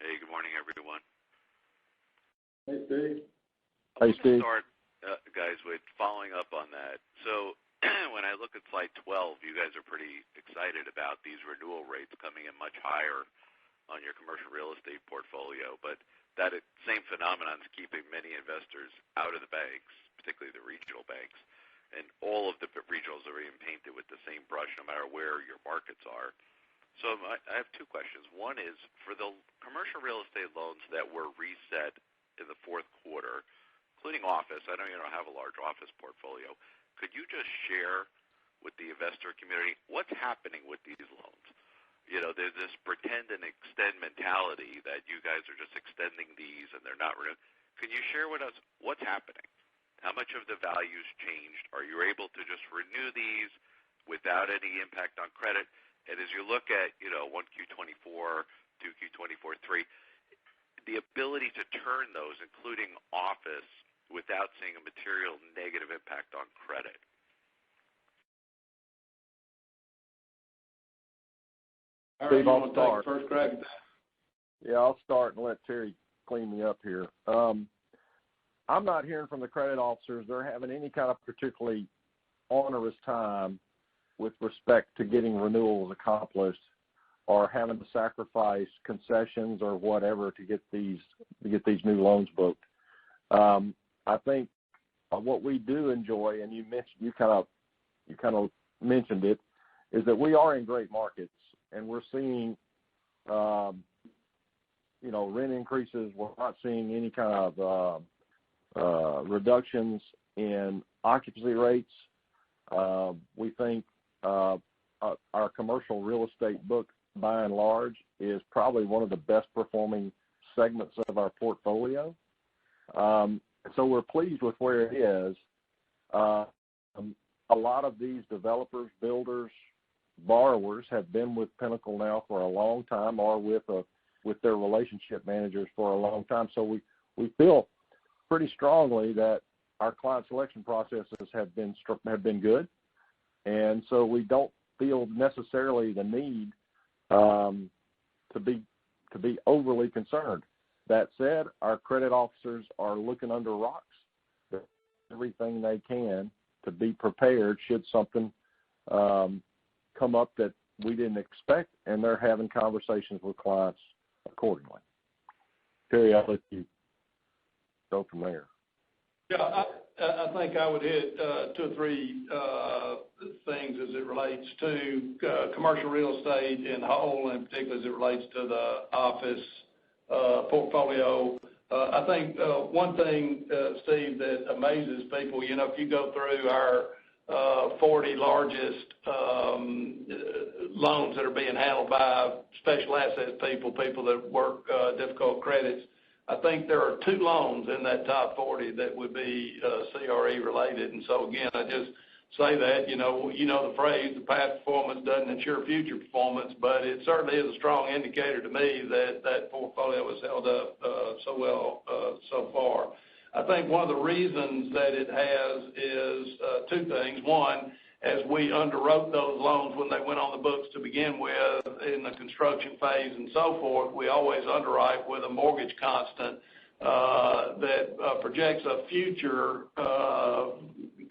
Hey, good morning, everyone. Hey, Steve. Hey, Steve. Start, guys, with following up on that. So when I look at slide 12, you guys are pretty excited about these renewal rates coming in much higher on your commercial real estate portfolio. But that same phenomenon is keeping many investors out of the banks, particularly the regional banks, and all of the regionals are being painted with the same brush no matter where your markets are. So I have two questions. One is, for the commercial real estate loans that were reset in the fourth quarter, including office, I know you don't have a large office portfolio, could you just share with the investor community what's happening with these loans? You know, there's this pretend and extend mentality that you guys are just extending these and they're not renewed. Can you share with us what's happening? How much of the value's changed? Are you able to just renew these without any impact on credit? And as you look at, 1Q24, 2Q24, 3, the ability to turn those, including office, without seeing a material negative impact on credit. Steve, I'll start. First crack at that. Yeah, I'll start and let Terry clean me up here. I'm not hearing from the credit officers they're having any kind of particularly onerous time with respect to getting renewals accomplished or having to sacrifice concessions or whatever to get these new loans booked. I think what we do enjoy, and you kind of mentioned it, is that we are in great markets and we're seeing rent increases. We're not seeing any kind of reductions in occupancy rates. We think our commercial real estate book, by and large, is probably one of the best performing segments of our portfolio. So we're pleased with where it is. A lot of these developers, builders, borrowers have been with Pinnacle now for a long time, or with their relationship managers for a long time. So we feel pretty strongly that our client selection processes have been good, and so we don't feel necessarily the need to be overly concerned. That said, our credit officers are looking under rocks, everything they can to be prepared should something come up that we didn't expect, and they're having conversations with clients accordingly. Terry, I'll let you go from there. Yeah, I think I would hit two or three things as it relates to commercial real estate in whole, and particularly as it relates to the office portfolio. I think one thing, Steve, that amazes people, if you go through our 40 largest loans that are being handled by special assets people that work difficult credits, I think there are 2 loans in that top 40 that would be CRE related. And so, again, I just say that, the phrase, the past performance doesn't ensure future performance, but it certainly is a strong indicator to me that portfolio has held up so well so far. I think one of the reasons that it has is 2 things. One, as we underwrote those loans when they went on the books to begin with in the construction phase and so forth, we always underwrite with a mortgage constant that projects a future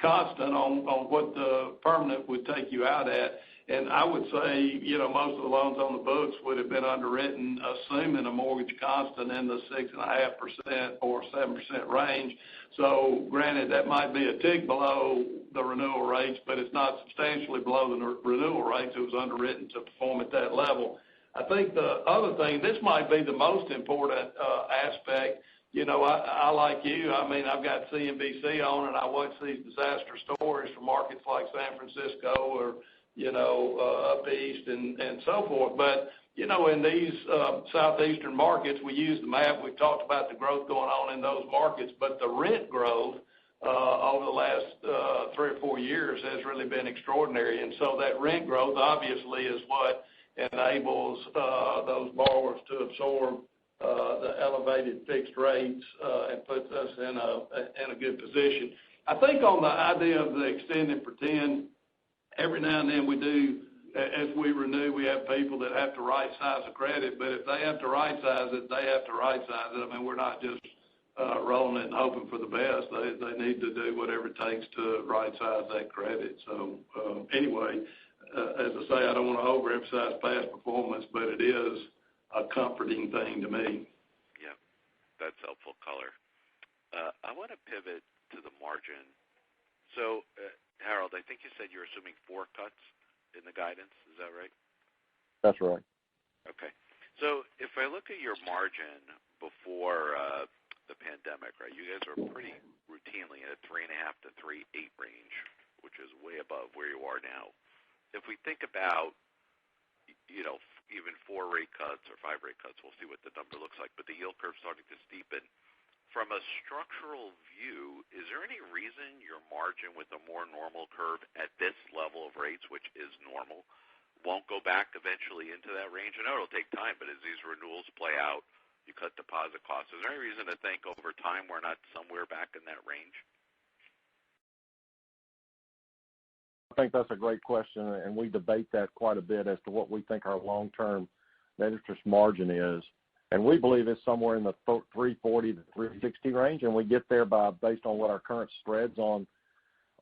constant on what the permanent would take you out at. And I would say, most of the loans on the books would have been underwritten assuming a mortgage constant in the 6.5% or 7% range. So granted, that might be a tick below the renewal rates, but it's not substantially below the renewal rates. It was underwritten to perform at that level. I think the other thing, this might be the most important aspect. I like you. I mean, I've got CNBC on, and I watch these disaster stories from markets like San Francisco or up east and so forth. But, in these southeastern markets, we use the map. We've talked about the growth going on in those markets, but the rent growth over the last 3 or 4 years has really been extraordinary. And so that rent growth obviously is what enables those borrowers to absorb the elevated fixed rates and puts us in a good position. I think on the idea of the extend and pretend, every now and then we do, as we renew, we have people that have to right-size a credit, but if they have to right-size it, they have to right-size it. I mean, we're not just rolling it and hoping for the best. They need to do whatever it takes to right-size that credit. So anyway, as I say, I don't want to overemphasize past performance, but it is a comforting thing to me. Yeah. That's helpful color. I want to pivot to the margin. So, Harold, I think you said you're assuming 4 cuts in the guidance. Is that right? That's right. Okay. So if I look at your margin before the pandemic, right, you guys were pretty routinely in a 3.5 to 3.8 range, which is way above where you are now. If we think about, even 4 rate cuts or 5 rate cuts, we'll see what the number looks like, but the yield curve starting to steepen. From a structural view, is there any reason your margin with a more normal curve at this level of rates, which is normal, won't go back eventually into that range? I know it'll take time, but as these renewals play out, you cut deposit costs. Is there any reason to think over time we're not somewhere back in that range? I think that's a great question, and we debate that quite a bit as to what we think our long-term net interest margin is. And we believe it's somewhere in the 340 to 360 range, and we get there based on what our current spreads on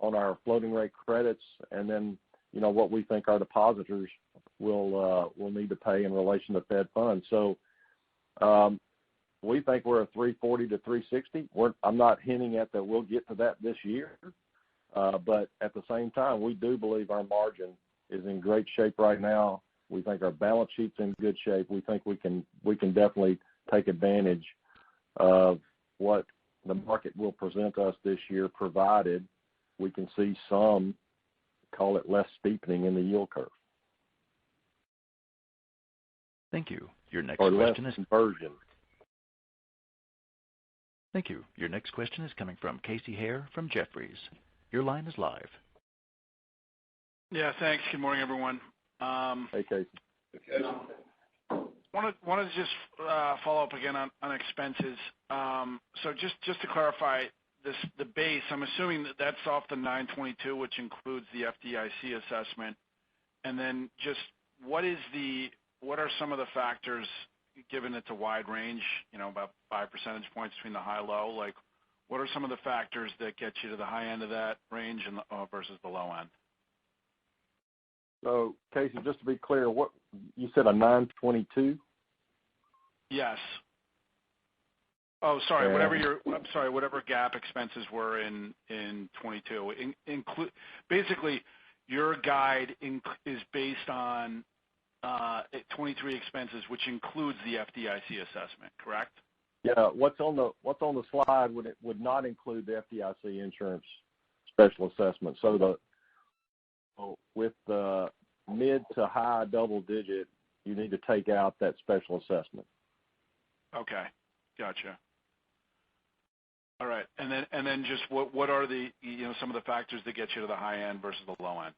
our floating rate credits, and then what we think our depositors will need to pay in relation to Fed funds. So we think we're a 340 to 360. I'm not hinting at that we'll get to that this year, but at the same time, we do believe our margin is in great shape right now. We think our balance sheet's in good shape. We think we can definitely take advantage of what the market will present us this year, provided we can see some, call it less steepening in the yield curve. Thank you. Your next or question less is conversion. Thank you. Your next question is coming from Casey Haire from Jefferies. Your line is live. Yeah, thanks. Good morning, everyone. Hey, Casey. Wanted to just follow up again on expenses. So just to clarify the base, I'm assuming that's off the 922, which includes the FDIC assessment. And then just what are some of the factors, given it's a wide range, about 5 percentage points between the high low? Like, what are some of the factors that get you to the high end of that range and versus the low end? So, Casey, just to be clear, what you said, a 922? Yes. Oh, sorry. Whatever GAAP expenses were in 22. Basically, your guide is based on 23 expenses, which includes the FDIC assessment, correct? Yeah. What's on the slide would not include the FDIC insurance special assessment. So with the mid to high double digit, you need to take out that special assessment. Okay, gotcha. All right, and then just what are the some of the factors that get you to the high end versus the low end?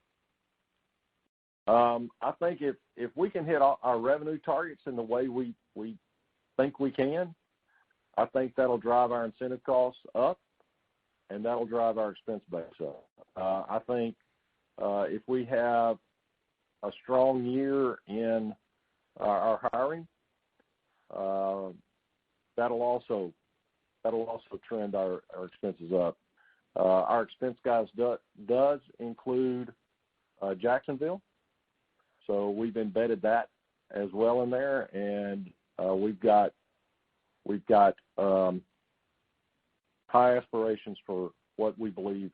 I think if we can hit our revenue targets in the way we think we can, I think that'll drive our incentive costs up, and that'll drive our expense base up. I think if we have a strong year in our hiring, that'll also trend our expenses up. Our expense guys does include Jacksonville, so we've embedded that as well in there, and we've got high aspirations for what we believe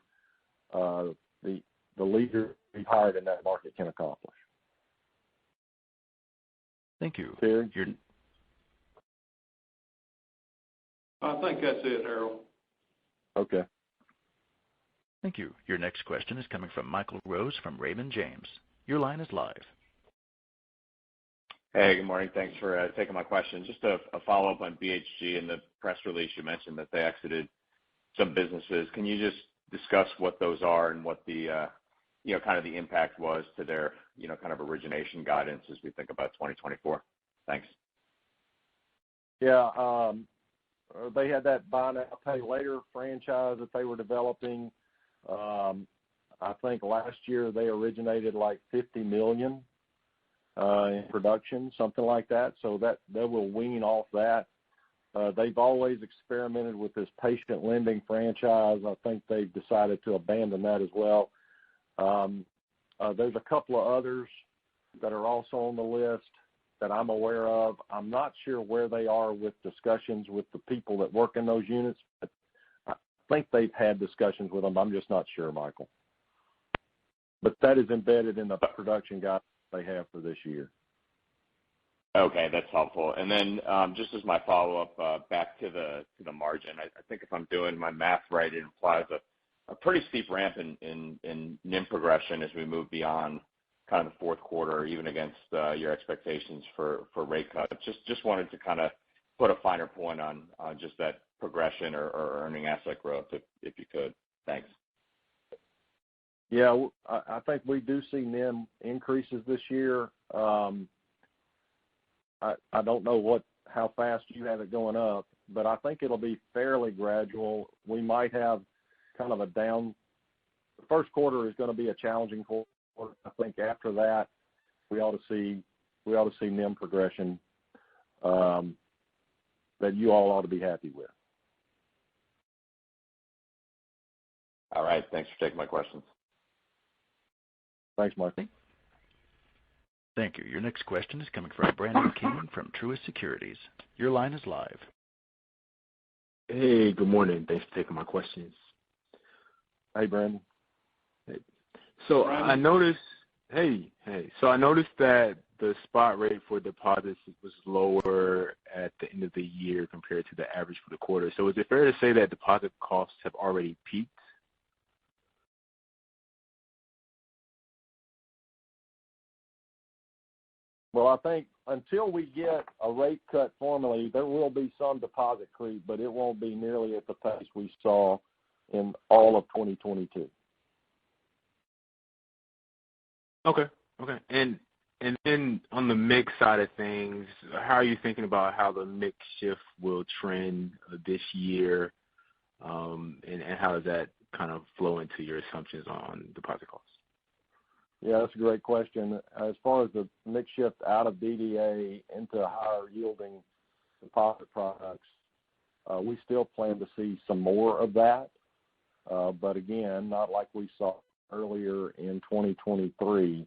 the leader we hired in that market can accomplish. Thank you. Terry? I think that's it, Harold. Okay. Thank you. Your next question is coming from Michael Rose from Raymond James. Your line is live. Hey, good morning. Thanks for taking my question. Just a follow-up on BHG. In the press release, you mentioned that they exited some businesses. Can you just discuss what those are and what the kind of the impact was to their kind of origination guidance as we think about 2024? Thanks. Yeah, they had that buy now, pay later franchise that they were developing. I think last year they originated like $50 million in production, something like that. So that they will wean off that. They've always experimented with this patient lending franchise. I think they've decided to abandon that as well. There's a couple of others that are also on the list. that I'm aware of. I'm not sure where they are with discussions with the people that work in those units, but I think they've had discussions with them. I'm just not sure, Michael. But that is embedded in the production guide they have for this year. Okay, that's helpful. And then just as my follow-up, back to the margin, I think if I'm doing my math right, it implies a pretty steep ramp in NIM progression as we move beyond kind of the fourth quarter, even against your expectations for rate cuts. Just wanted to kind of put a finer point on just that progression or earning asset growth, if you could. Thanks. Yeah, I think we do see NIM increases this year. I don't know how fast you have it going up, but I think it'll be fairly gradual. We might have kind of a down. The first quarter is going to be a challenging quarter. I think after that, we ought to see NIM progression that you all ought to be happy with. All right. Thanks for taking my questions. Thanks, Mike. Thank you. Your next question is coming from Brandon King from Truist Securities. Your line is live. Hey, good morning. Thanks for taking my questions. Hey, Brandon. Hey. So Brandon. I noticed that the spot rate for deposits was lower at the end of the year compared to the average for the quarter. So is it fair to say that deposit costs have already peaked? Well, I think until we get a rate cut formally, there will be some deposit creep, but it won't be nearly at the pace we saw in all of 2022. Okay. And then on the mix side of things, how are you thinking about how the mix shift will trend this year, and how does that kind of flow into your assumptions on deposit costs? Yeah, that's a great question. As far as the mix shift out of DDA into higher yielding deposit products, we still plan to see some more of that. But again, not like we saw earlier in 2023.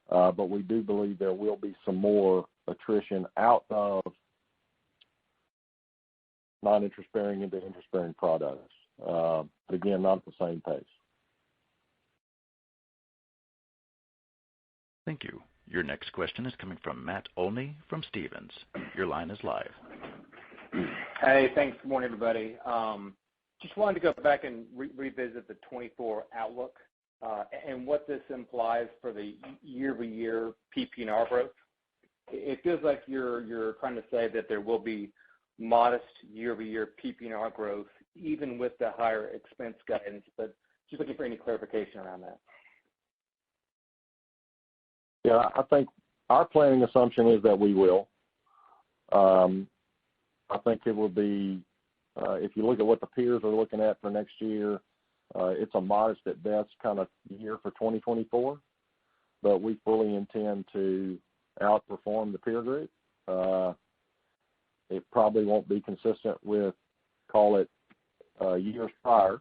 But we do believe there will be some more attrition out of non-interest bearing into interest bearing products. But again, not at the same pace. Thank you. Your next question is coming from Matt Olney from Stephens. Your line is live. Hey, thanks. Good morning, everybody. Just wanted to go back and revisit the 24 outlook and what this implies for the year-over-year PPNR growth. It feels like you're trying to say that there will be modest year-over-year PPNR growth, even with the higher expense guidance, but just looking for any clarification around that. Yeah, I think our planning assumption is that we will. I think it will be, if you look at what the peers are looking at for next year, it's a modest at best kind of year for 2024, but we fully intend to outperform the peer group. It probably won't be consistent with, call it, years prior,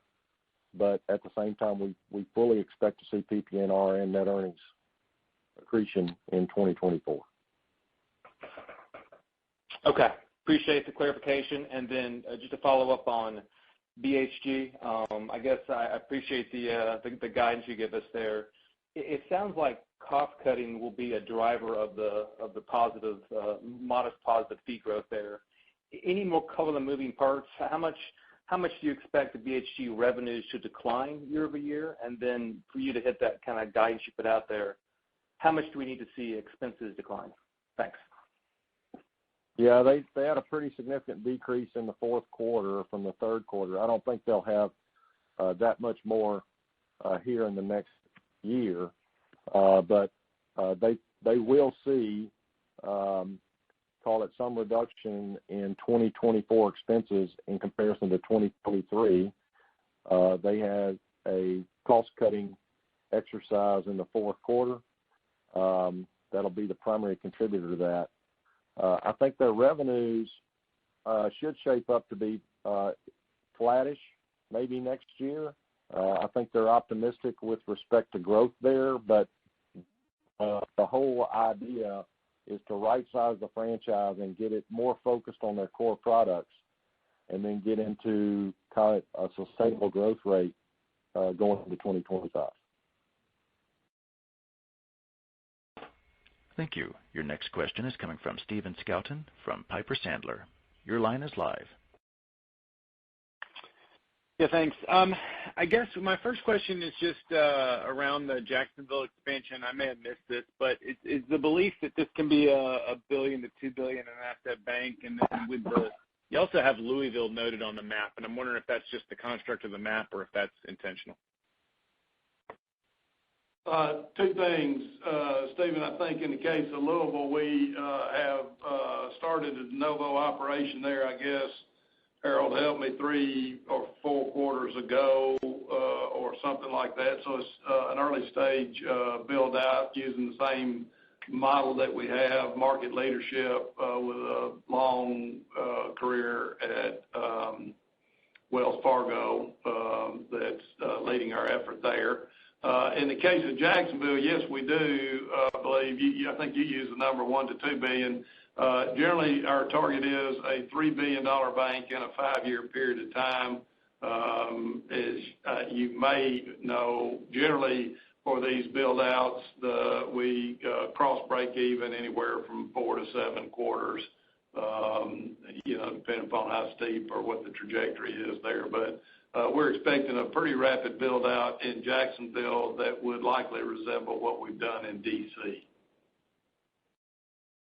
but at the same time, we fully expect to see PPNR and net earnings accretion in 2024. Okay. Appreciate the clarification. And then just to follow up on BHG, I guess I appreciate the guidance you give us there. It sounds like cost cutting will be a driver of the positive, modest positive fee growth there. Any more color on the moving parts? How much do you expect the BHG revenues to decline year over year? And then for you to hit that kind of guidance you put out there, how much do we need to see expenses decline? Thanks. Yeah, they had a pretty significant decrease in the fourth quarter from the third quarter. I don't think they'll have that much more here in the next year, but they will see, call it some reduction in 2024 expenses in comparison to 2023. They had a cost-cutting exercise in the fourth quarter. That'll be the primary contributor to that. I think their revenues should shape up to be flattish maybe next year. I think they're optimistic with respect to growth there, but the whole idea is to right-size the franchise and get it more focused on their core products, and then get into kind of a sustainable growth rate going into 2025. Thank you. Your next question is coming from Stephen Scouten from Piper Sandler. Your line is live. Yeah, thanks. I guess my first question is just around the Jacksonville expansion. I may have missed this, but is the belief that this can be a $1 billion to $2 billion in asset bank? And then you also have Louisville noted on the map, and I'm wondering if that's just the construct of the map or if that's intentional. Two things, Stephen. I think in the case of Louisville, we have started a de novo operation there, I guess. Harold helped me 3 or 4 quarters ago or something like that. So it's an early stage build out using the same model that we have, market leadership with a long career at Wells Fargo that's leading our effort there. In the case of Jacksonville, yes, we do believe, I think you used the number $1 to $2 billion. Generally, our target is a $3 billion bank in a 5-year period of time. As you may know, generally for these build-outs, we cross break even anywhere from 4 to 7 quarters, depending upon how steep or what the trajectory is there. But we're expecting a pretty rapid build-out in Jacksonville that would likely resemble what we've done in D.C.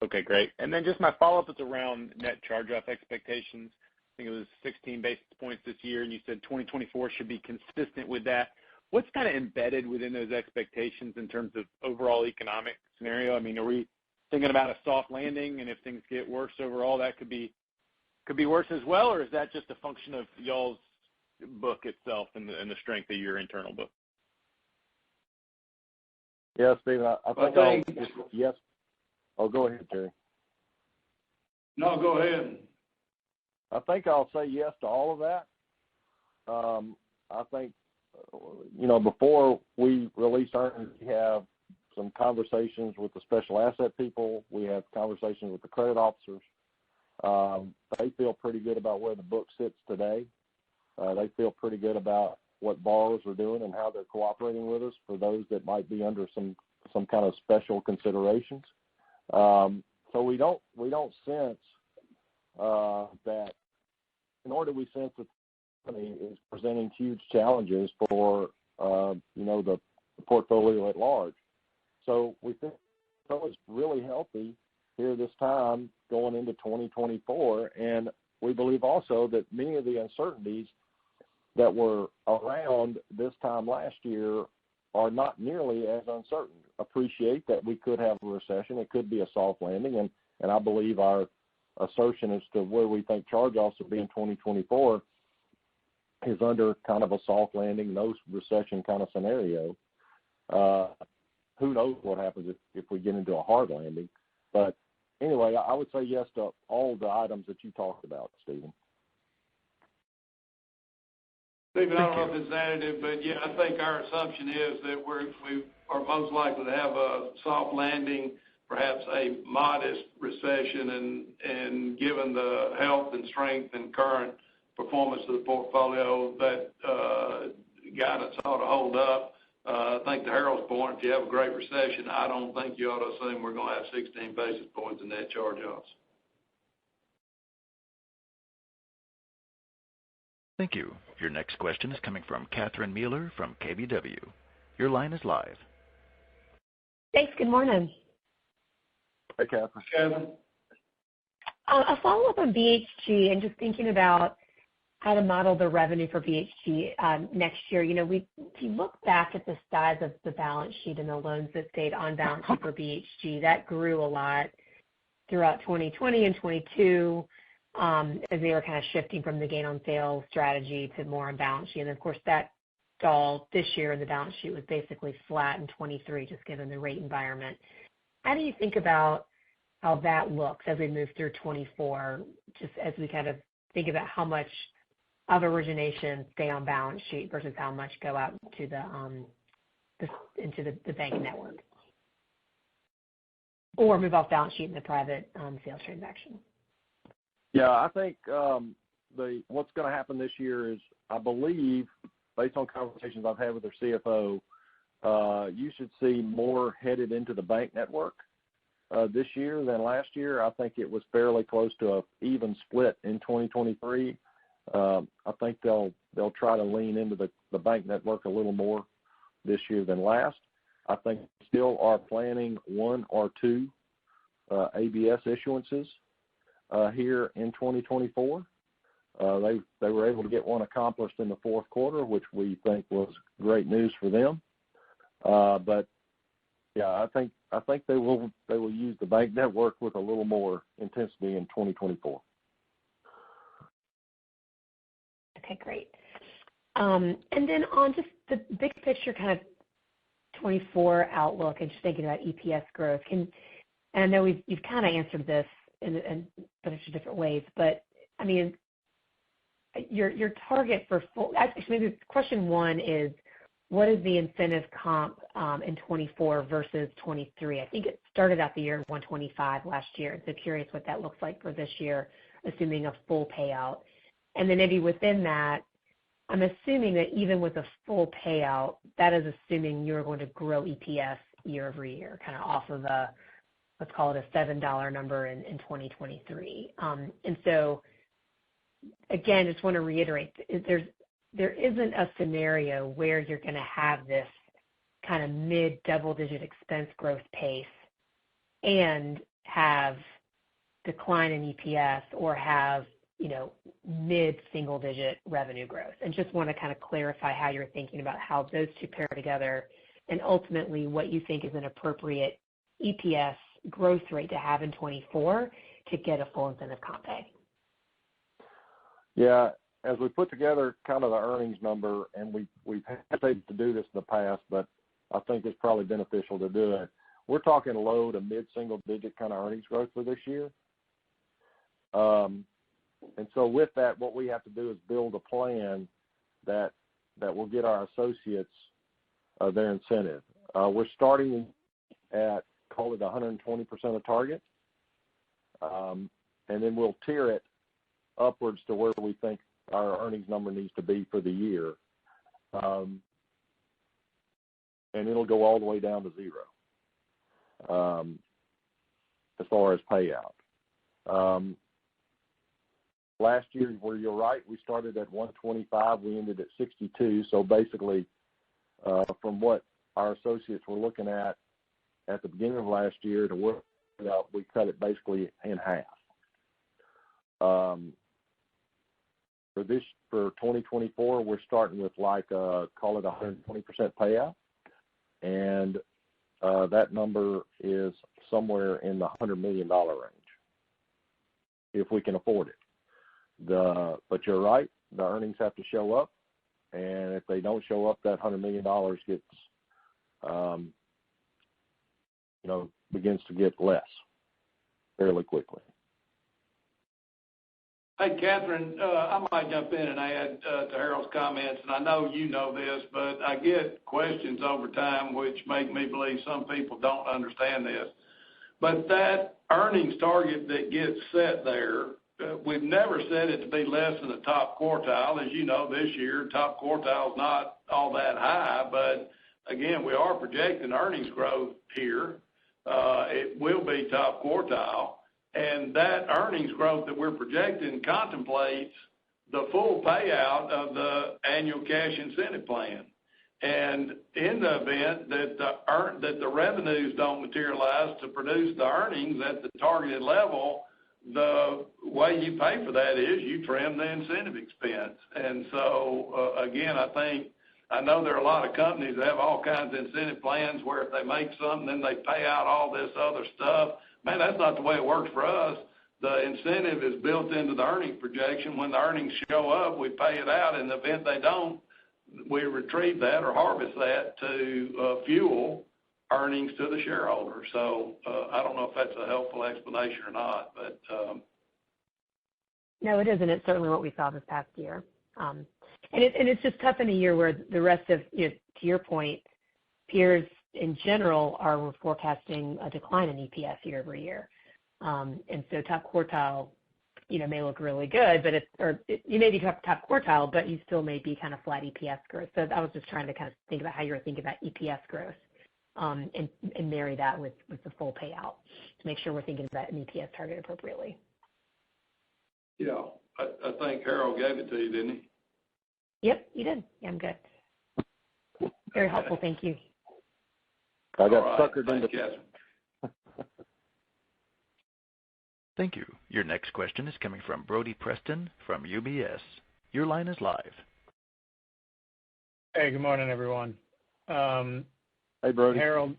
Okay, great. And then just my follow-up is around net charge-off expectations. I think it was 16 basis points this year, and you said 2024 should be consistent with that. What's kind of embedded within those expectations in terms of overall economic scenario? I mean, are we thinking about a soft landing, and if things get worse overall, that could be worse as well, or is that just a function of y'all's book itself and the strength of your internal book? Yeah, Stephen, I think yes. Oh, go ahead, Terry. No, go ahead. I think I'll say yes to all of that. I think, before we release earnings, we have some conversations with the special asset people. We have conversations with the credit officers. They feel pretty good about where the book sits today. They feel pretty good about what borrowers are doing and how they're cooperating with us for those that might be under some kind of special considerations. So we don't sense that, nor do we sense that the company is presenting huge challenges for the portfolio at large. So we think it's really healthy here this time going into 2024, and we believe also that many of the uncertainties that were around this time last year are not nearly as uncertain. Appreciate that we could have a recession. It could be a soft landing, and I believe our assertion as to where we think charge-offs will be in 2024 is under kind of a soft landing, no recession kind of scenario. Who knows what happens if we get into a hard landing. But anyway, I would say yes to all the items that you talked about, Stephen. Stephen, I don't know if it's additive, but yeah, I think our assumption is that we are most likely to have a soft landing, perhaps a modest recession, and given the health and strength and current performance of the portfolio, that guidance ought to hold up. I think to Harold's point, if you have a great recession, I don't think you ought to assume we're going to have 16 basis points in net charge-offs. Thank you. Your next question is coming from Catherine Mealor from KBW. Your line is live. Thanks. Good morning. Hey, Catherine. Catherine. A follow-up on BHG and just thinking about how to model the revenue for BHG next year. If you look back at the size of the balance sheet and the loans that stayed on balance sheet for BHG, that grew a lot throughout 2020 and 22 as they were kind of shifting from the gain on sales strategy to more on balance sheet. And of course, that stalled this year, and the balance sheet was basically flat in 23, just given the rate environment. How do you think about how that looks as we move through 24, just as we kind of think about how much of origination stay on balance sheet versus how much go out to into the bank network? or move off balance sheet in the private sales transaction? Yeah, I think what's going to happen this year is, I believe, based on conversations I've had with their CFO, you should see more headed into the bank network this year than last year. I think it was fairly close to an even split in 2023. I think they'll try to lean into the bank network a little more this year than last. I think still are planning one or two ABS issuances here in 2024. They were able to get one accomplished in the fourth quarter, which we think was great news for them. But yeah, I think they will use the bank network with a little more intensity in 2024. Okay, great. And then on just the big picture kind of 24 outlook and just thinking about EPS growth, and I know you've kind of answered this in bunch of different ways, but I mean, your target for actually maybe question one is, what is the incentive comp in 24 versus 23? I think it started out the year at 125 last year. So curious what that looks like for this year, assuming a full payout. And then maybe within that, I'm assuming that even with a full payout, that is assuming you're going to grow EPS year over year, kind of off of a, let's call it a $7 number in 2023. And so, again, just want to reiterate, there isn't a scenario where you're going to have this kind of mid double-digit expense growth pace and have decline in EPS or have, mid single-digit revenue growth. And just want to kind of clarify how you're thinking about how those two pair together and ultimately what you think is an appropriate EPS growth rate to have in 24 to get a full incentive comp pay. Yeah, as we put together kind of the earnings number, and we've hesitated to do this in the past, but I think it's probably beneficial to do it. We're talking low to mid single digit kind of earnings growth for this year. And so with that, what we have to do is build a plan that will get our associates their incentive. We're starting at, call it 120% of target, and then we'll tier it upwards to where we think our earnings number needs to be for the year. And it'll go all the way down to zero as far as payout. Last year, where you're right, we started at 125, we ended at 62. So basically, from what our associates were looking at the beginning of last year to work it out, we cut it basically in half. For 2024, we're starting with call it 120% payout, and that number is somewhere in the $100 million range, if we can afford it. But you're right, the earnings have to show up, and if they don't show up, that $100 million gets, begins to get less fairly quickly. Hey, Catherine, I might jump in and add to Harold's comments, and I know you know this, but I get questions over time which make me believe some people don't understand this. But that earnings target that gets set there, we've never set it to be less than the top quartile. As you know, this year, top quartile is not all that high, but again, we are projecting earnings growth here. It will be top quartile. And that earnings growth that we're projecting contemplates the full payout of the annual cash incentive plan. And in the event that the revenues don't materialize to produce the earnings at the targeted level, the way you pay for that is you trim the incentive expense. And so, again, I know there are a lot of companies that have all kinds of incentive plans where if they make something, then they pay out all this other stuff. Man, that's not the way it works for us. The incentive is built into the earnings projection. When the earnings show up, we pay it out. In the event they don't, we retrieve that or harvest that to fuel earnings to the shareholder. So I don't know if that's a helpful explanation or not, but no, it isn't. It's certainly what we saw this past year. And it's just tough in a year where the rest of, to your point, peers, in general, we're forecasting a decline in EPS year over year. And so top quartile, may look really good, but you may be top quartile, but you still may be kind of flat EPS growth. So I was just trying to kind of think about how you were thinking about EPS growth, and marry that with the full payout to make sure we're thinking about an EPS target appropriately. Yeah, I think Harold gave it to you, didn't he? Yep, you did. Yeah, I'm good. Very helpful. Thank you. I got suckered into. Thank you. Your next question is coming from Brody Preston from UBS. Your line is live. Hey, good morning, everyone. Hey, Brody. Harold,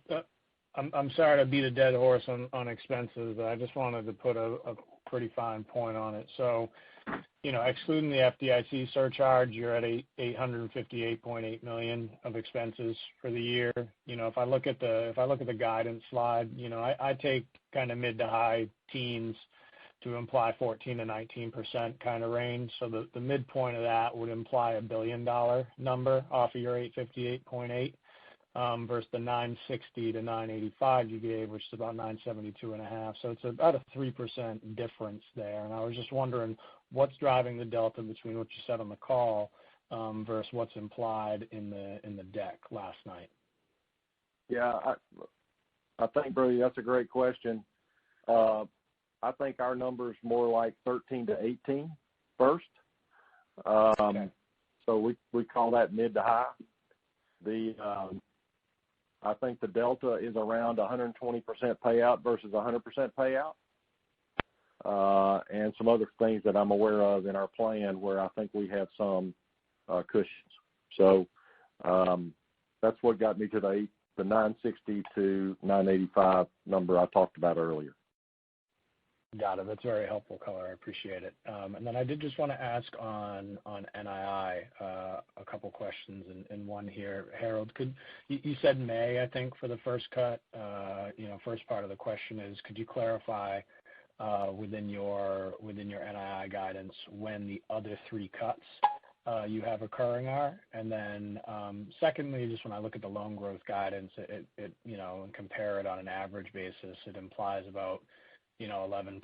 I'm sorry to beat a dead horse on expenses, but I just wanted to put a pretty fine point on it. So, excluding the FDIC surcharge, you're at $858.8 million of expenses for the year. If I look at the guidance slide, I take kind of mid to high teens to imply 14 to 19% kind of range. So the midpoint of that would imply $1 billion number off of your 858.8 versus the 960 to 985 you gave, which is about 972.5. So it's about a 3% difference there. And I was just wondering what's driving the delta between what you said on the call versus what's implied in the deck last night. Yeah, I think, Brody, that's a great question. I think our number's more like 13 to 18 first. Okay. So we call that mid to high. I think the delta is around 120% payout versus 100% payout, and some other things that I'm aware of in our plan where I think we have some cushions. So that's what got me to the 960 to 985 number I talked about earlier. Got it. That's very helpful color. I appreciate it. And then I did just want to ask on NII a couple questions and one here. Harold, you said May, I think, for the first cut. First part of the question is, could you clarify within your NII guidance when the other three cuts you have occurring are? And then secondly, just when I look at the loan growth guidance, it and compare it on an average basis, it implies about 11+%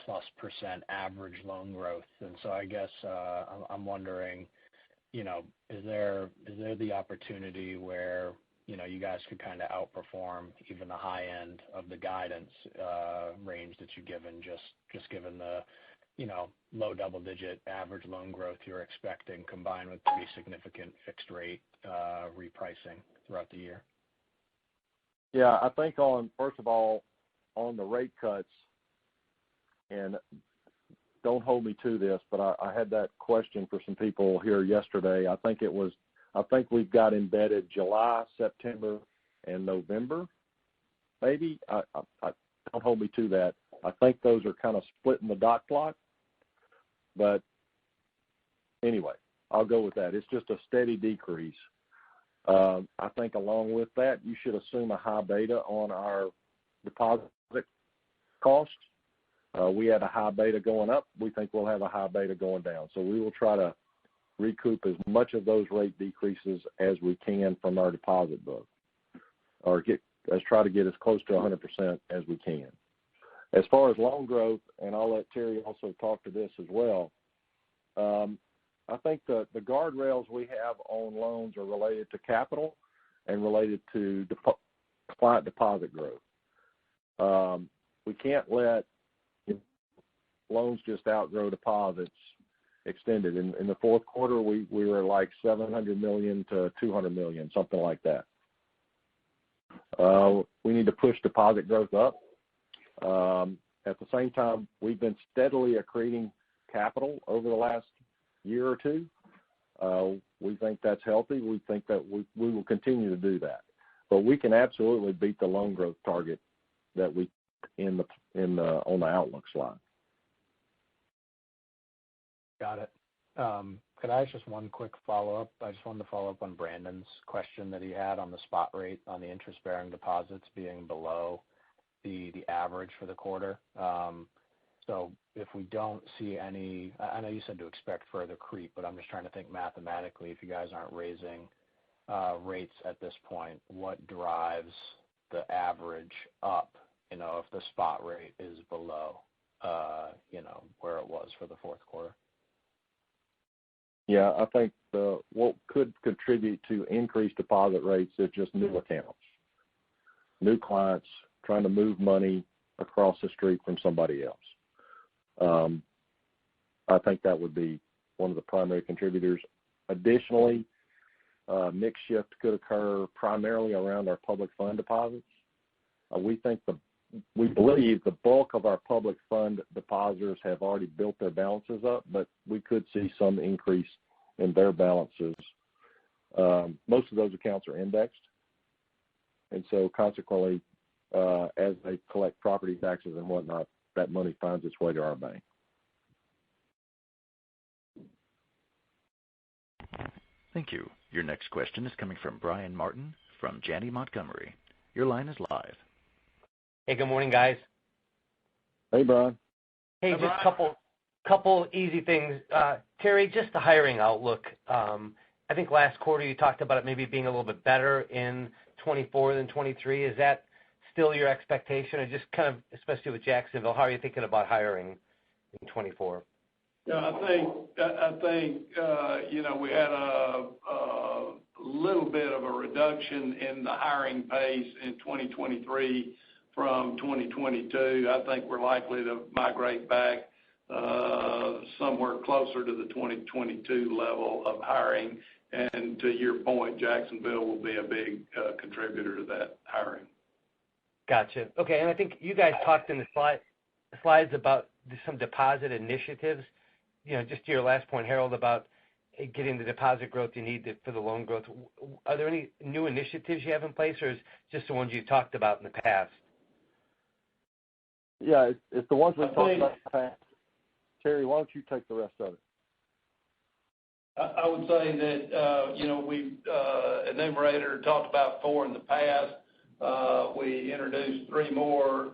average loan growth. And so I guess I'm wondering, is there the opportunity where you guys could kind of outperform even the high end of the guidance range that you've given, just given the low double-digit average loan growth you're expecting, combined with pretty significant fixed rate repricing throughout the year? Yeah, I think first of all, on the rate cuts, and don't hold me to this, but I had that question for some people here yesterday. I think we've got embedded July, September, and November, maybe. I don't hold me to that. I think those are kind of split in the dot plot. But anyway, I'll go with that. It's just a steady decrease. I think along with that, you should assume a high beta on our deposit costs. We had a high beta going up. We think we'll have a high beta going down. So we will try to recoup as much of those rate decreases as we can from our deposit book, or let's try to get as close to 100% as we can. As far as loan growth, and I'll let Terry also talk to this as well, I think the guardrails we have on loans are related to capital and related to client deposit growth. We can't let loans just outgrow deposits extended. In the fourth quarter, we were like $700 million to $200 million, something like that. We need to push deposit growth up. At the same time, we've been steadily accreting capital over the last year or two. We think that's healthy. We think that we will continue to do that. But we can absolutely beat the loan growth target that we on the outlook slide. Got it. Could I ask just one quick follow-up? I just wanted to follow up on Brandon's question that he had on the spot rate on the interest-bearing deposits being below the average for the quarter. So if we don't see any, I know you said to expect further creep, but I'm just trying to think mathematically, if you guys aren't raising rates at this point, what drives the average up, if the spot rate is below, where it was for the fourth quarter? Yeah, I think what could contribute to increased deposit rates is just new accounts, new clients trying to move money across the street from somebody else. I think that would be one of the primary contributors. Additionally, mix shift could occur primarily around our public fund deposits. We believe the bulk of our public fund depositors have already built their balances up, but we could see some increase in their balances. Most of those accounts are indexed, and so consequently, as they collect property taxes and whatnot, that money finds its way to our bank. Thank you. Your next question is coming from Brian Martin from Janney Montgomery. Your line is live. Hey, good morning, guys. Hey, Brian. Hey, just a couple easy things. Terry, just the hiring outlook. I think last quarter you talked about it maybe being a little bit better in 24 than 23. Is that still your expectation? Or just kind of, especially with Jacksonville, how are you thinking about hiring in 24? Yeah, I think we had a little bit of a reduction in the hiring pace in 2023 from 2022. I think we're likely to migrate back somewhere closer to the 2022 level of hiring. And to your point, Jacksonville will be a big contributor to that hiring. Gotcha. Okay, and I think you guys talked in the slides about some deposit initiatives. Just to your last point, Harold, about getting the deposit growth you need for the loan growth. Are there any new initiatives you have in place, or is it just the ones you talked about in the past? Yeah, it's the ones we talked about in the past. Terry, why don't you take the rest of it? I would say that, we enumerated or talked about 4 in the past. We introduced 3 more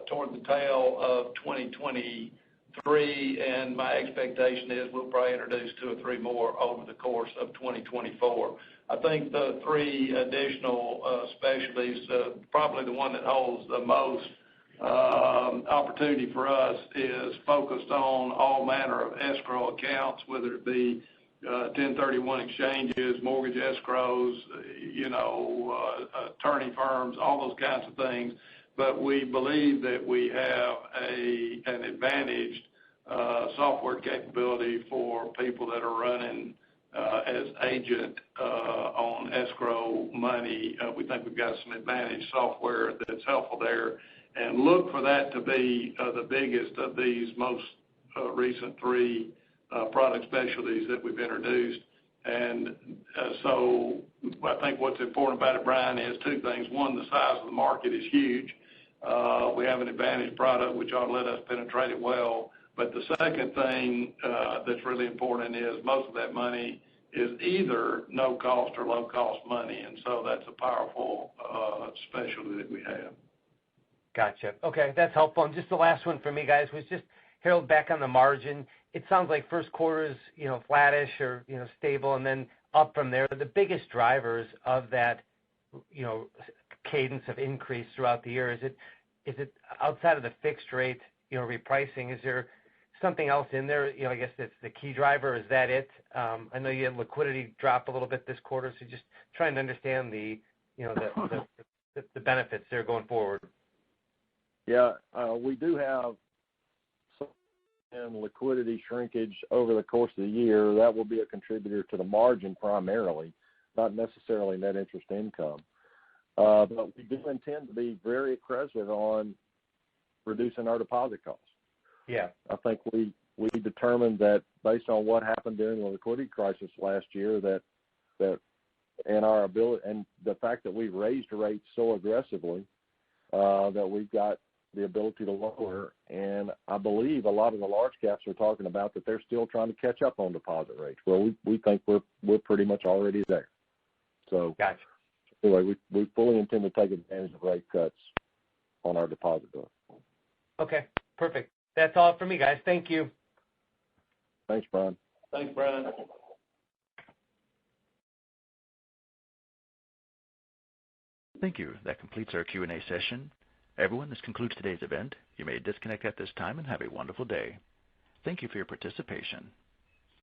toward the tail of 2023, and my expectation is we'll probably introduce 2 or 3 more over the course of 2024. I think the 3 additional specialties, probably the one that holds the most opportunity for us is focused on all manner of escrow accounts, whether it be 1031 exchanges, mortgage escrows, attorney firms, all those kinds of things. But we believe that we have an advantaged software capability for people that are running as agent on escrow money. We think we've got some advantaged software that's helpful there. And look for that to be the biggest of these most recent 3 product specialties that we've introduced. And so I think what's important about it, Brian, is 2 things. One, the size of the market is huge. We have an advantage product which ought to let us penetrate it well. But the second thing that's really important is most of that money is either no cost or low cost money, and so that's a powerful specialty that we have. Gotcha. Okay, that's helpful. And just the last one for me, guys, was just Harold, back on the margin. It sounds like first quarter is flattish or stable, and then up from there. The biggest drivers of that cadence of increase throughout the year, is it outside of the fixed rate repricing? Is there something else in there? I guess that's the key driver. Is that it? I know you had liquidity drop a little bit this quarter, so just trying to understand the benefits there going forward. Yeah, we do have some liquidity shrinkage over the course of the year. That will be a contributor to the margin primarily, not necessarily net interest income. But we do intend to be very aggressive on reducing our deposit costs. Yeah. I think we determined that based on what happened during the liquidity crisis last year, that and our ability and the fact that we raised rates so aggressively, that we've got the ability to lower. And I believe a lot of the large caps are talking about that they're still trying to catch up on deposit rates. Well, we think we're pretty much already there. So gotcha. Anyway, we fully intend to take advantage of rate cuts on our deposit book. Okay, perfect. That's all for me, guys. Thank you. Thanks, Brian. Thanks, Brian. Thank you. That completes our Q&A session. Everyone, this concludes today's event. You may disconnect at this time and have a wonderful day. Thank you for your participation.